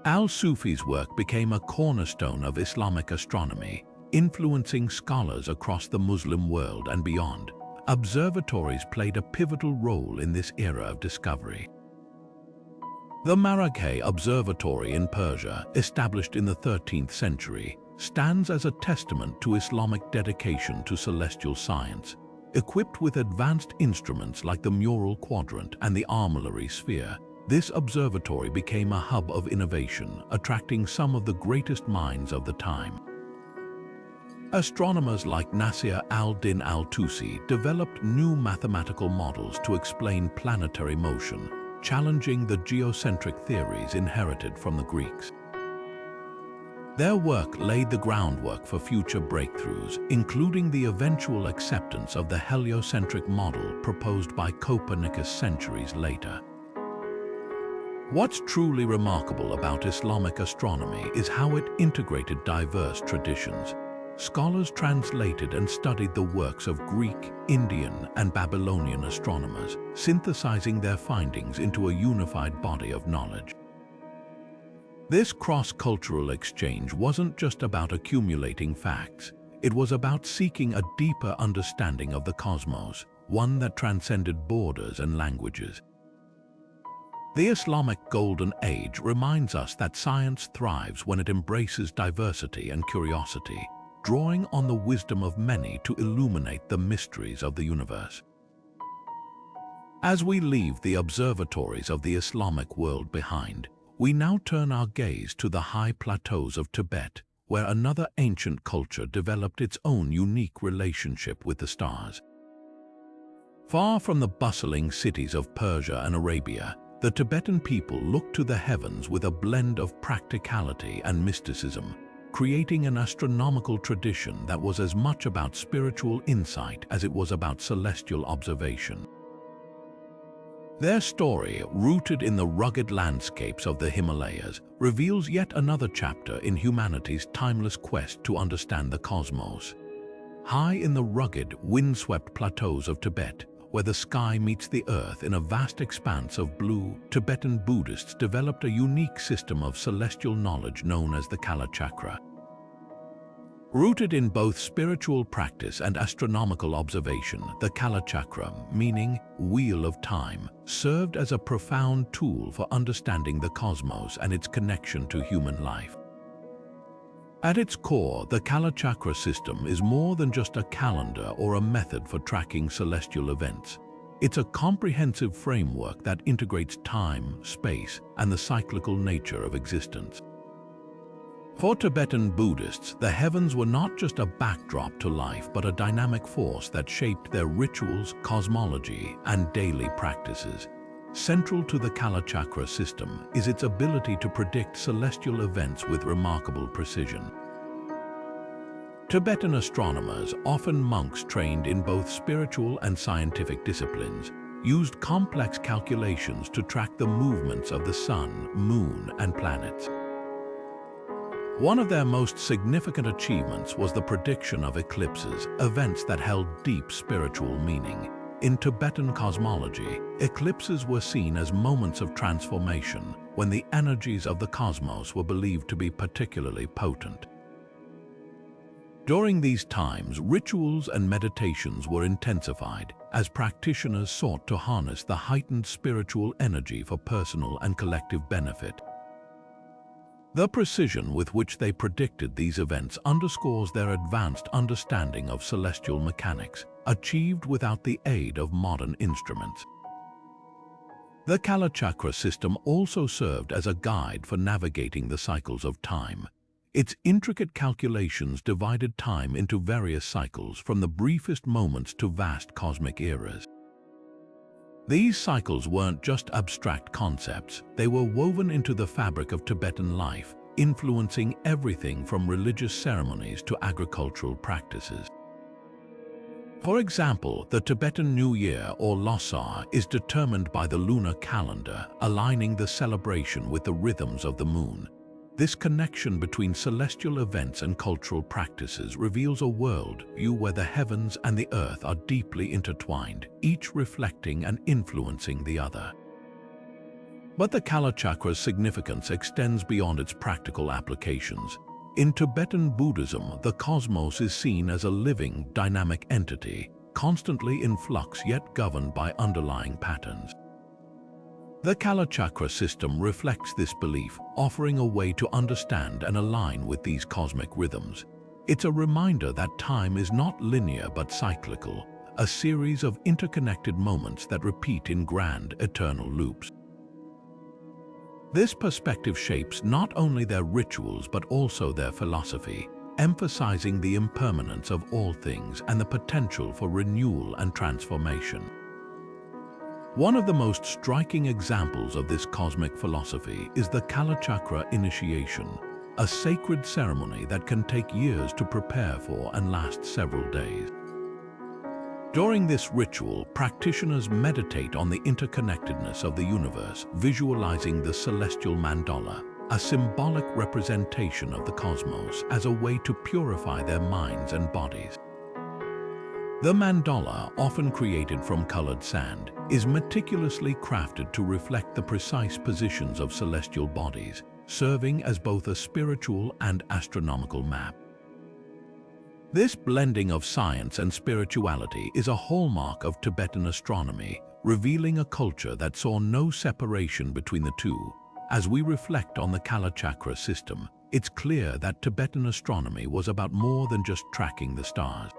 Al-Sufi's work became a cornerstone of Islamic astronomy, influencing scholars across the Muslim world and beyond. Observatories played a pivotal role in this era of discovery. The Caracol Observatory in Persia, established in the 13th century, stands as a testament to Islamic dedication to celestial science. Equipped with advanced instruments like the mural quadrant and the armillary sphere, this observatory became a hub of innovation, attracting some of the greatest minds of the time. Astronomers like Nasir al-Din al-Tusi developed new mathematical models to explain planetary motion, challenging the geocentric theories inherited from the Greeks. Their work laid the groundwork for future breakthroughs, including the eventual acceptance of the heliocentric model proposed by Copernicus centuries later. What's truly remarkable about Islamic astronomy is how it integrated diverse traditions. Scholars translated and studied the works of Greek, Indian, and Babylonian astronomers, synthesizing their findings into a unified body of knowledge. This cross-cultural exchange wasn't just about accumulating facts. It was about seeking a deeper understanding of the cosmos, one that transcended borders and languages. The Islamic Golden Age reminds us that science thrives when it embraces diversity and curiosity, drawing on the wisdom of many to illuminate the mysteries of the universe. As we leave the observatories of the Islamic world behind, we now turn our gaze to the high plateaus of Tibet, where another ancient culture developed its own unique relationship with the stars. Far from the bustling cities of Persia and Arabia, the Tibetan people looked to the heavens with a blend of practicality and mysticism, creating an astronomical tradition that was as much about spiritual insight as it was about celestial observation. Their story, rooted in the rugged landscapes of the Himalayas, reveals yet another chapter in humanity's timeless quest to understand the cosmos. High in the rugged, windswept plateaus of Tibet, where the sky meets the earth in a vast expanse of blue, Tibetan Buddhists developed a unique system of celestial knowledge known as the Kalachakra. Rooted in both spiritual practice and astronomical observation, the Kalachakra, meaning wheel of time, served as a profound tool for understanding the cosmos and its connection to human life. At its core, the Kalachakra system is more than just a calendar or a method for tracking celestial events. It's a comprehensive framework that integrates time, space, and the cyclical nature of existence. For Tibetan Buddhists, the heavens were not just a backdrop to life, but a dynamic force that shaped their rituals, cosmology, and daily practices. Central to the Kalachakra system is its ability to predict celestial events with remarkable precision. Tibetan astronomers, often monks trained in both spiritual and scientific disciplines, used complex calculations to track the movements of the sun, moon, and planets. One of their most significant achievements was the prediction of eclipses, events that held deep spiritual meaning. In Tibetan cosmology, eclipses were seen as moments of transformation when the energies of the cosmos were believed to be particularly potent. During these times, rituals and meditations were intensified as practitioners sought to harness the heightened spiritual energy for personal and collective benefit. The precision with which they predicted these events underscores their advanced understanding of celestial mechanics, achieved without the aid of modern instruments. The Kalachakra system also served as a guide for navigating the cycles of time. Its intricate calculations divided time into various cycles, from the briefest moments to vast cosmic eras. These cycles weren't just abstract concepts, they were woven into the fabric of Tibetan life, influencing everything from religious ceremonies to agricultural practices. For example, the Tibetan New Year, or Losar, is determined by the lunar calendar, aligning the celebration with the rhythms of the moon. This connection between celestial events and cultural practices reveals a world view where the heavens and the earth are deeply intertwined, each reflecting and influencing the other. But the Kalachakra's significance extends beyond its practical applications. In Tibetan Buddhism, the cosmos is seen as a living, dynamic entity, constantly in flux yet governed by underlying patterns. The Kalachakra system reflects this belief, offering a way to understand and align with these cosmic rhythms. It's a reminder that time is not linear but cyclical, a series of interconnected moments that repeat in grand, eternal loops. This perspective shapes not only their rituals but also their philosophy, emphasizing the impermanence of all things and the potential for renewal and transformation. One of the most striking examples of this cosmic philosophy is the Kalachakra initiation, a sacred ceremony that can take years to prepare for and last several days. During this ritual, practitioners meditate on the interconnectedness of the universe, visualizing the celestial mandala, a symbolic representation of the cosmos, as a way to purify their minds and bodies. The mandala, often created from colored sand, is meticulously crafted to reflect the precise positions of celestial bodies, serving as both a spiritual and astronomical map. This blending of science and spirituality is a hallmark of Tibetan astronomy, revealing a culture that saw no separation between the two. As we reflect on the Kalachakra system, it's clear that Tibetan astronomy was about more than just tracking the stars.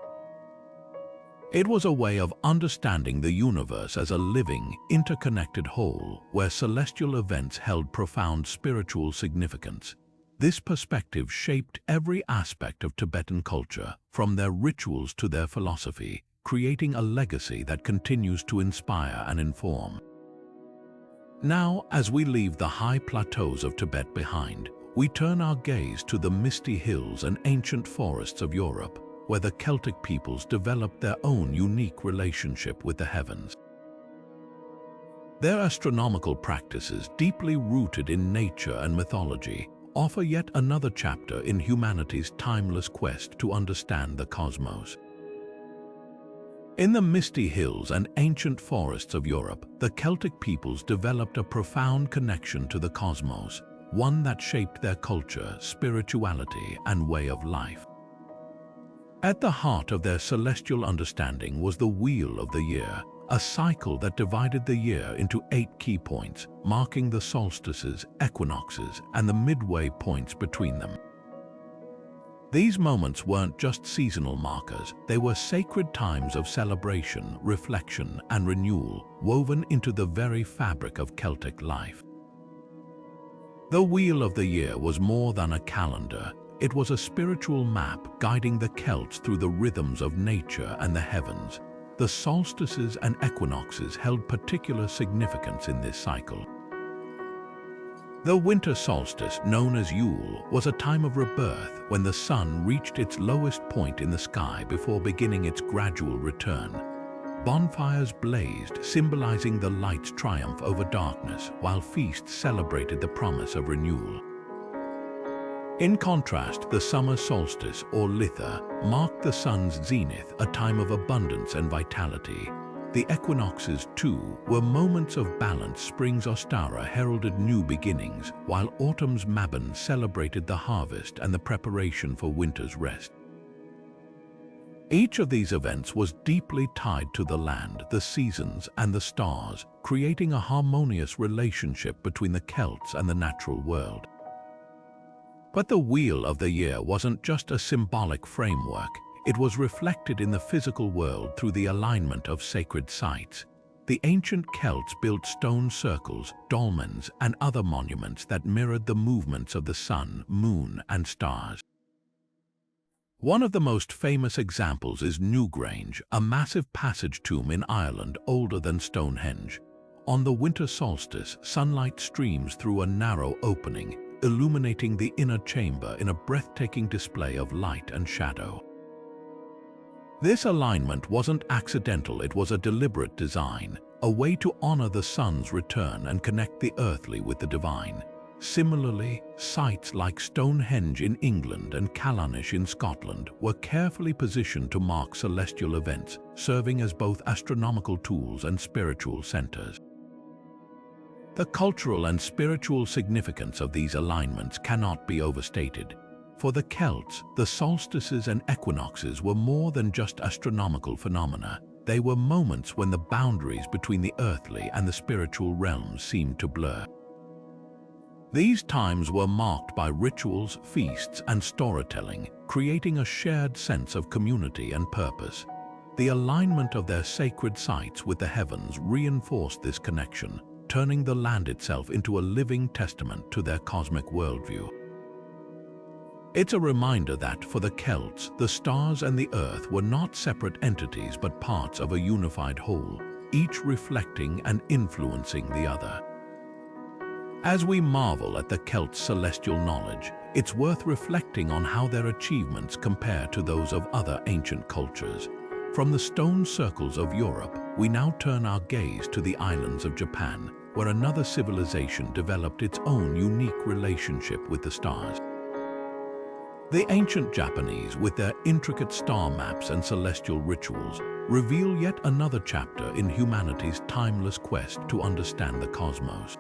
It was a way of understanding the universe as a living, interconnected whole, where celestial events held profound spiritual significance. This perspective shaped every aspect of Tibetan culture, from their rituals to their philosophy, creating a legacy that continues to inspire and inform. Now, as we leave the high plateaus of Tibet behind, we turn our gaze to the misty hills and ancient forests of Europe, where the Celtic peoples developed their own unique relationship with the heavens. Their astronomical practices, deeply rooted in nature and mythology, offer yet another chapter in humanity's timeless quest to understand the cosmos. In the misty hills and ancient forests of Europe, the Celtic peoples developed a profound connection to the cosmos, one that shaped their culture, spirituality, and way of life. At the heart of their celestial understanding was the Wheel of the Year, a cycle that divided the year into 8 key points, marking the solstices, equinoxes, and the midway points between them. These moments weren't just seasonal markers, they were sacred times of celebration, reflection, and renewal, woven into the very fabric of Celtic life. The Wheel of the Year was more than a calendar. It was a spiritual map guiding the Celts through the rhythms of nature and the heavens. The solstices and equinoxes held particular significance in this cycle. The winter solstice, known as Yule, was a time of rebirth when the sun reached its lowest point in the sky before beginning its gradual return. Bonfires blazed, symbolizing the light's triumph over darkness, while feasts celebrated the promise of renewal. In contrast, the summer solstice, or Litha, marked the sun's zenith, a time of abundance and vitality. The equinoxes, too, were moments of balance. Spring's Ostara heralded new beginnings, while autumn's Mabon celebrated the harvest and the preparation for winter's rest. Each of these events was deeply tied to the land, the seasons, and the stars, creating a harmonious relationship between the Celts and the natural world. But the wheel of the year wasn't just a symbolic framework. It was reflected in the physical world through the alignment of sacred sites. The ancient Celts built stone circles, dolmens, and other monuments that mirrored the movements of the sun, moon, and stars. One of the most famous examples is Newgrange, a massive passage tomb in Ireland older than Stonehenge. On the winter solstice, sunlight streams through a narrow opening, illuminating the inner chamber in a breathtaking display of light and shadow. This alignment wasn't accidental, it was a deliberate design, a way to honor the sun's return and connect the earthly with the divine. Similarly, sites like Stonehenge in England and Callanish in Scotland were carefully positioned to mark celestial events, serving as both astronomical tools and spiritual centers. The cultural and spiritual significance of these alignments cannot be overstated. For the Celts, the solstices and equinoxes were more than just astronomical phenomena. They were moments when the boundaries between the earthly and the spiritual realms seemed to blur. These times were marked by rituals, feasts, and storytelling, creating a shared sense of community and purpose. The alignment of their sacred sites with the heavens reinforced this connection, turning the land itself into a living testament to their cosmic worldview. It's a reminder that, for the Celts, the stars and the earth were not separate entities but parts of a unified whole, each reflecting and influencing the other. As we marvel at the Celts' celestial knowledge, it's worth reflecting on how their achievements compare to those of other ancient cultures. From the stone circles of Europe, we now turn our gaze to the islands of Japan, where another civilization developed its own unique relationship with the stars. The ancient Japanese, with their intricate star maps and celestial rituals, reveal yet another chapter in humanity's timeless quest to understand the cosmos.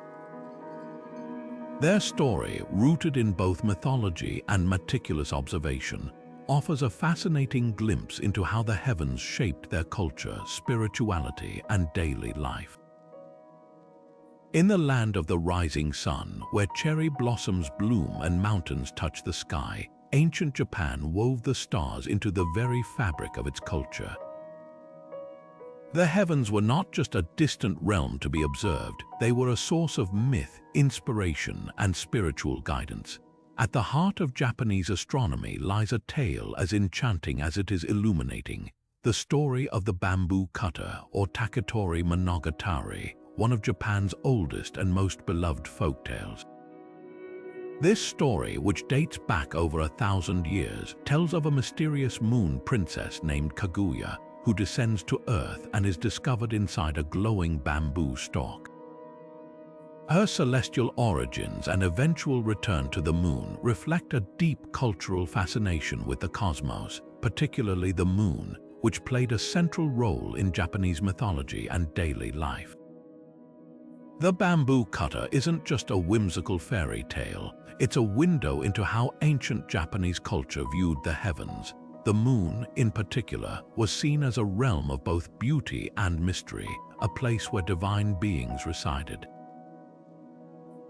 Their story, rooted in both mythology and meticulous observation, offers a fascinating glimpse into how the heavens shaped their culture, spirituality, and daily life. In the land of the rising sun, where cherry blossoms bloom and mountains touch the sky, ancient Japan wove the stars into the very fabric of its culture. The heavens were not just a distant realm to be observed, they were a source of myth, inspiration, and spiritual guidance. At the heart of Japanese astronomy lies a tale as enchanting as it is illuminating, the story of the bamboo cutter, or Taketori Monogatari, one of Japan's oldest and most beloved folktales. This story, which dates back over 1,000 years, tells of a mysterious moon princess named Kaguya, who descends to Earth and is discovered inside a glowing bamboo stalk. Her celestial origins and eventual return to the moon reflect a deep cultural fascination with the cosmos, particularly the moon, which played a central role in Japanese mythology and daily life. The bamboo cutter isn't just a whimsical fairy tale, it's a window into how ancient Japanese culture viewed the heavens. The moon, in particular, was seen as a realm of both beauty and mystery, a place where divine beings resided.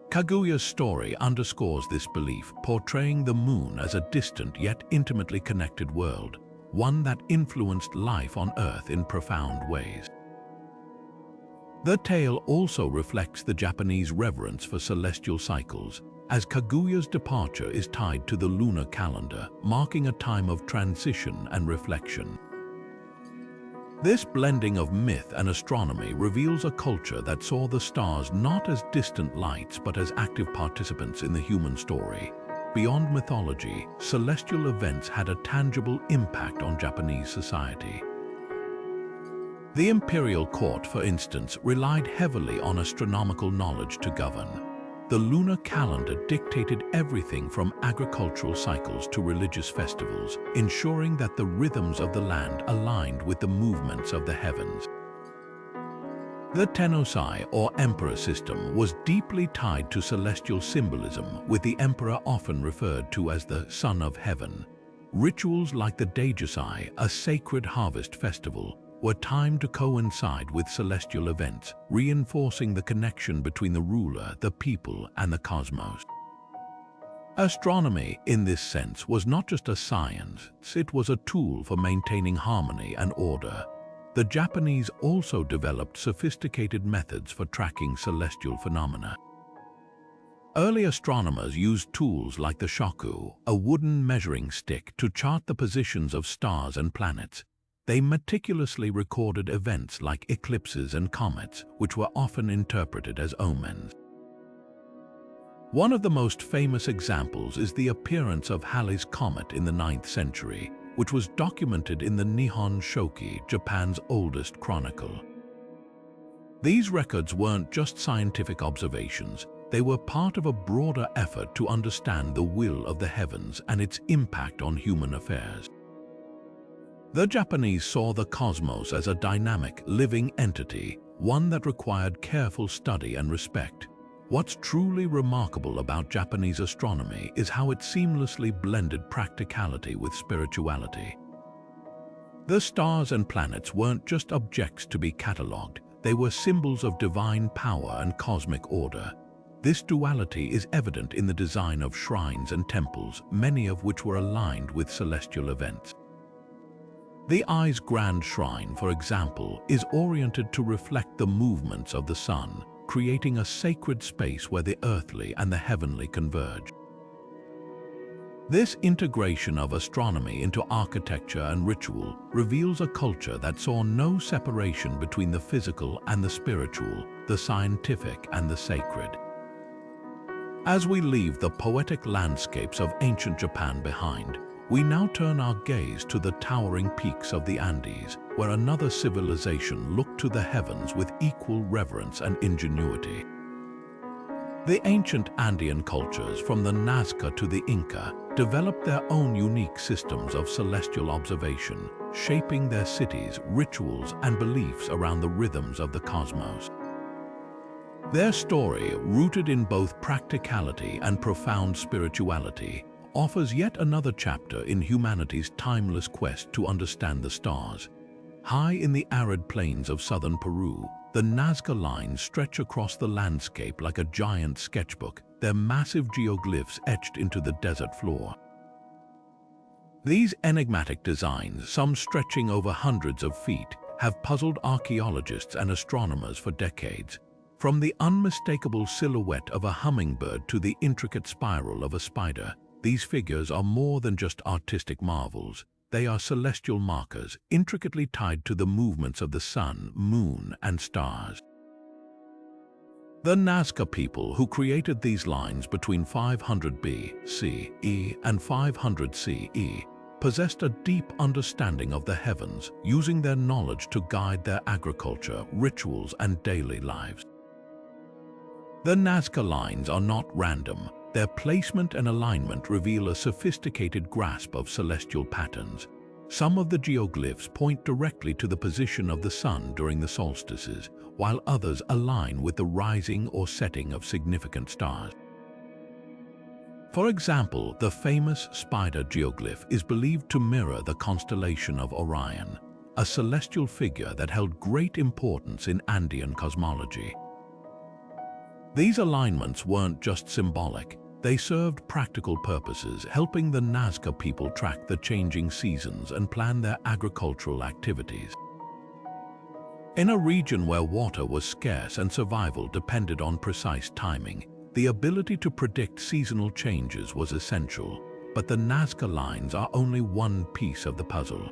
Kaguya's story underscores this belief, portraying the moon as a distant yet intimately connected world, one that influenced life on Earth in profound ways. The tale also reflects the Japanese reverence for celestial cycles, as Kaguya's departure is tied to the lunar calendar, marking a time of transition and reflection. This blending of myth and astronomy reveals a culture that saw the stars not as distant lights but as active participants in the human story. Beyond mythology, celestial events had a tangible impact on Japanese society. The imperial court, for instance, relied heavily on astronomical knowledge to govern. The lunar calendar dictated everything from agricultural cycles to religious festivals, ensuring that the rhythms of the land aligned with the movements of the heavens. The Tenosai, or emperor system, was deeply tied to celestial symbolism, with the emperor often referred to as the Son of Heaven. Rituals like the Dejusai, a sacred harvest festival, were timed to coincide with celestial events, reinforcing the connection between the ruler, the people, and the cosmos. Astronomy, in this sense, was not just a science, it was a tool for maintaining harmony and order. The Japanese also developed sophisticated methods for tracking celestial phenomena. Early astronomers used tools like the shoku, a wooden measuring stick, to chart the positions of stars and planets. They meticulously recorded events like eclipses and comets, which were often interpreted as omens. One of the most famous examples is the appearance of Halley's Comet in the 9th century, which was documented in the Nihon Shoki, Japan's oldest chronicle. These records weren't just scientific observations, they were part of a broader effort to understand the will of the heavens and its impact on human affairs. The Japanese saw the cosmos as a dynamic, living entity, one that required careful study and respect. What's truly remarkable about Japanese astronomy is how it seamlessly blended practicality with spirituality. The stars and planets weren't just objects to be catalogued, they were symbols of divine power and cosmic order. This duality is evident in the design of shrines and temples, many of which were aligned with celestial events. The Ai's Grand Shrine, for example, is oriented to reflect the movements of the sun, creating a sacred space where the earthly and the heavenly converge. This integration of astronomy into architecture and ritual reveals a culture that saw no separation between the physical and the spiritual, the scientific and the sacred. As we leave the poetic landscapes of ancient Japan behind, we now turn our gaze to the towering peaks of the Andes, where another civilization looked to the heavens with equal reverence and ingenuity. The ancient Andean cultures, from the Nazca to the Inca, developed their own unique systems of celestial observation, shaping their cities, rituals, and beliefs around the rhythms of the cosmos. Their story, rooted in both practicality and profound spirituality, offers yet another chapter in humanity's timeless quest to understand the stars. High in the arid plains of southern Peru, the Nazca lines stretch across the landscape like a giant sketchbook, their massive geoglyphs etched into the desert floor. These enigmatic designs, some stretching over hundreds of feet, have puzzled archaeologists and astronomers for decades. From the unmistakable silhouette of a hummingbird to the intricate spiral of a spider, these figures are more than just artistic marvels. They are celestial markers, intricately tied to the movements of the sun, moon, and stars. The Nazca people, who created these lines between 500 BCE and 500 CE, possessed a deep understanding of the heavens, using their knowledge to guide their agriculture, rituals, and daily lives. The Nazca lines are not random. Their placement and alignment reveal a sophisticated grasp of celestial patterns. Some of the geoglyphs point directly to the position of the sun during the solstices, while others align with the rising or setting of significant stars. For example, the famous spider geoglyph is believed to mirror the constellation of Orion, a celestial figure that held great importance in Andean cosmology. These alignments weren't just symbolic. They served practical purposes, helping the Nazca people track the changing seasons and plan their agricultural activities. In a region where water was scarce and survival depended on precise timing, the ability to predict seasonal changes was essential, but the Nazca lines are only one piece of the puzzle.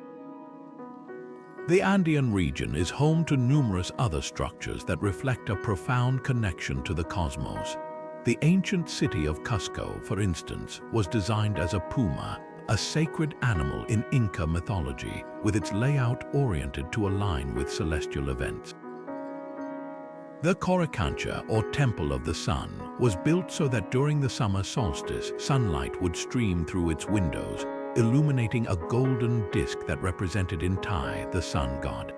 The Andean region is home to numerous other structures that reflect a profound connection to the cosmos. The ancient city of Cusco, for instance, was designed as a puma, a sacred animal in Inca mythology, with its layout oriented to align with celestial events. The Coricancha, or Temple of the Sun, was built so that during the summer solstice, sunlight would stream through its windows, illuminating a golden disk that represented Inti, the sun god.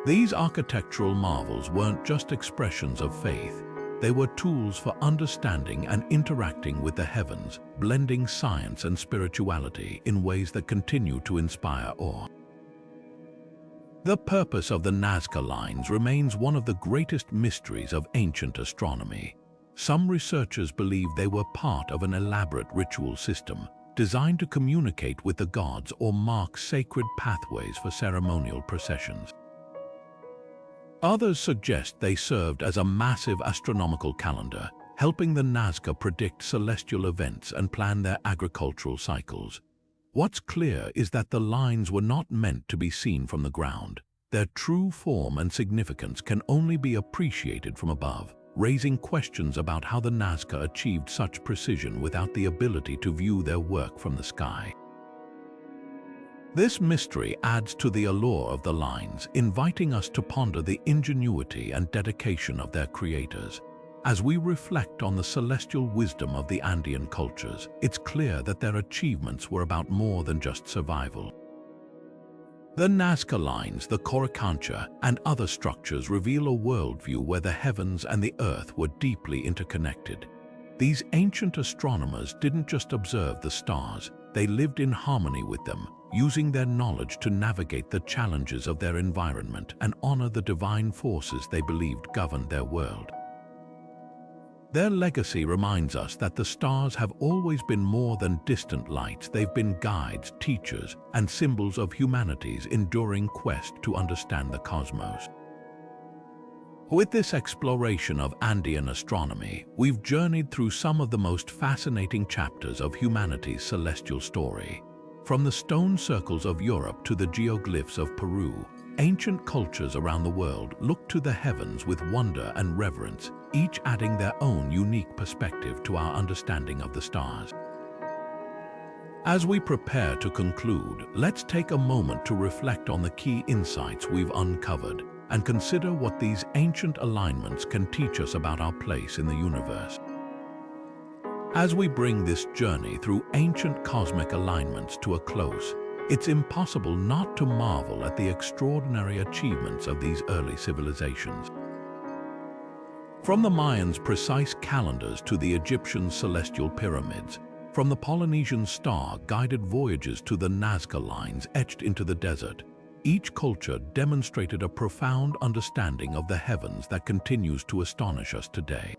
These architectural marvels weren't just expressions of faith. They were tools for understanding and interacting with the heavens, blending science and spirituality in ways that continue to inspire awe. The purpose of the Nazca lines remains one of the greatest mysteries of ancient astronomy. Some researchers believe they were part of an elaborate ritual system, designed to communicate with the gods or mark sacred pathways for ceremonial processions. Others suggest they served as a massive astronomical calendar, helping the Nazca predict celestial events and plan their agricultural cycles. What's clear is that the lines were not meant to be seen from the ground. Their true form and significance can only be appreciated from above, raising questions about how the Nazca achieved such precision without the ability to view their work from the sky. This mystery adds to the allure of the lines, inviting us to ponder the ingenuity and dedication of their creators. As we reflect on the celestial wisdom of the Andean cultures, it's clear that their achievements were about more than just survival. The Nazca lines, the Coricancha, and other structures reveal a worldview where the heavens and the earth were deeply interconnected. These ancient astronomers didn't just observe the stars, they lived in harmony with them, using their knowledge to navigate the challenges of their environment and honor the divine forces they believed governed their world. Their legacy reminds us that the stars have always been more than distant lights. They've been guides, teachers, and symbols of humanity's enduring quest to understand the cosmos. With this exploration of Andean astronomy, we've journeyed through some of the most fascinating chapters of humanity's celestial story. From the stone circles of Europe to the geoglyphs of Peru, ancient cultures around the world looked to the heavens with wonder and reverence, each adding their own unique perspective to our understanding of the stars. As we prepare to conclude, let's take a moment to reflect on the key insights we've uncovered and consider what these ancient alignments can teach us about our place in the universe. As we bring this journey through ancient cosmic alignments to a close, it's impossible not to marvel at the extraordinary achievements of these early civilizations. From the Mayans' precise calendars to the Egyptian celestial pyramids, from the Polynesian star-guided voyages to the Nazca lines etched into the desert, each culture demonstrated a profound understanding of the heavens that continues to astonish us today.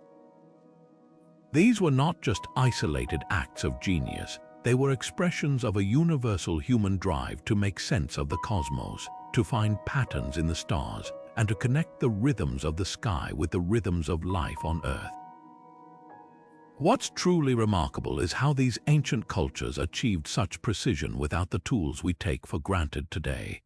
These were not just isolated acts of genius, they were expressions of a universal human drive to make sense of the cosmos, to find patterns in the stars, and to connect the rhythms of the sky with the rhythms of life on Earth. What's truly remarkable is how these ancient cultures achieved such precision without the tools we take for granted today.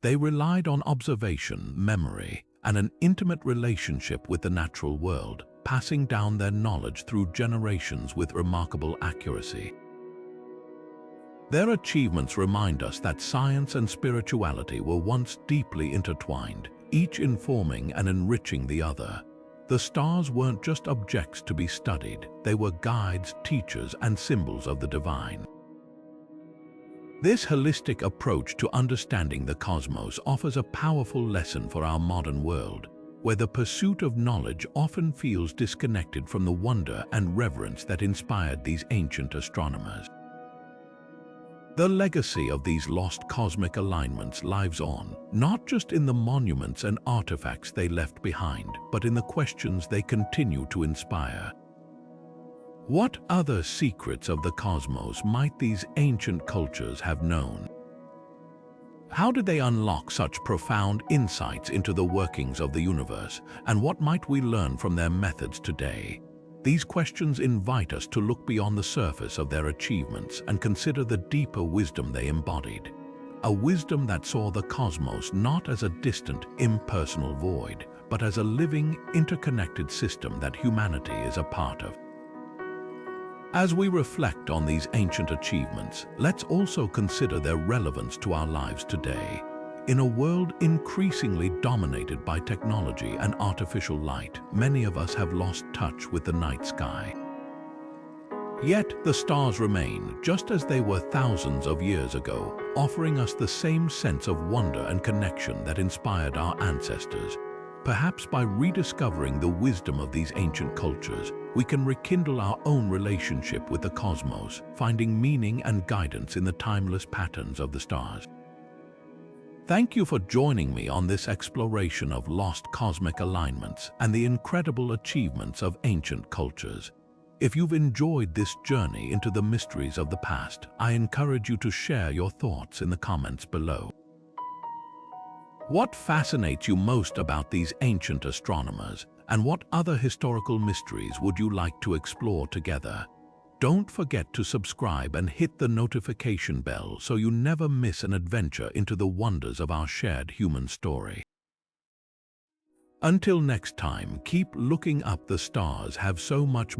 They relied on observation, memory, and an intimate relationship with the natural world, passing down their knowledge through generations with remarkable accuracy. Their achievements remind us that science and spirituality were once deeply intertwined, each informing and enriching the other. The stars weren't just objects to be studied, they were guides, teachers, and symbols of the divine. This holistic approach to understanding the cosmos offers a powerful lesson for our modern world, where the pursuit of knowledge often feels disconnected from the wonder and reverence that inspired these ancient astronomers. The legacy of these lost cosmic alignments lives on, not just in the monuments and artifacts they left behind, but in the questions they continue to inspire. What other secrets of the cosmos might these ancient cultures have known? How did they unlock such profound insights into the workings of the universe, and what might we learn from their methods today? These questions invite us to look beyond the surface of their achievements and consider the deeper wisdom they embodied. a wisdom that saw the cosmos not as a distant, impersonal void, but as a living, interconnected system that humanity is a part of. As we reflect on these ancient achievements, let's also consider their relevance to our lives today. In a world increasingly dominated by technology and artificial light, many of us have lost touch with the night sky. Yet the stars remain, just as they were thousands of years ago, offering us the same sense of wonder and connection that inspired our ancestors. Perhaps by rediscovering the wisdom of these ancient cultures, we can rekindle our own relationship with the cosmos, finding meaning and guidance in the timeless patterns of the stars. Thank you for joining me on this exploration of lost cosmic alignments and the incredible achievements of ancient cultures. If you've enjoyed this journey into the mysteries of the past, I encourage you to share your thoughts in the comments below. What fascinates you most about these ancient astronomers, and what other historical mysteries would you like to explore together? Don't forget to subscribe and hit the notification bell so you never miss an adventure into the wonders of our shared human story. Until next time, keep looking up. The stars have so much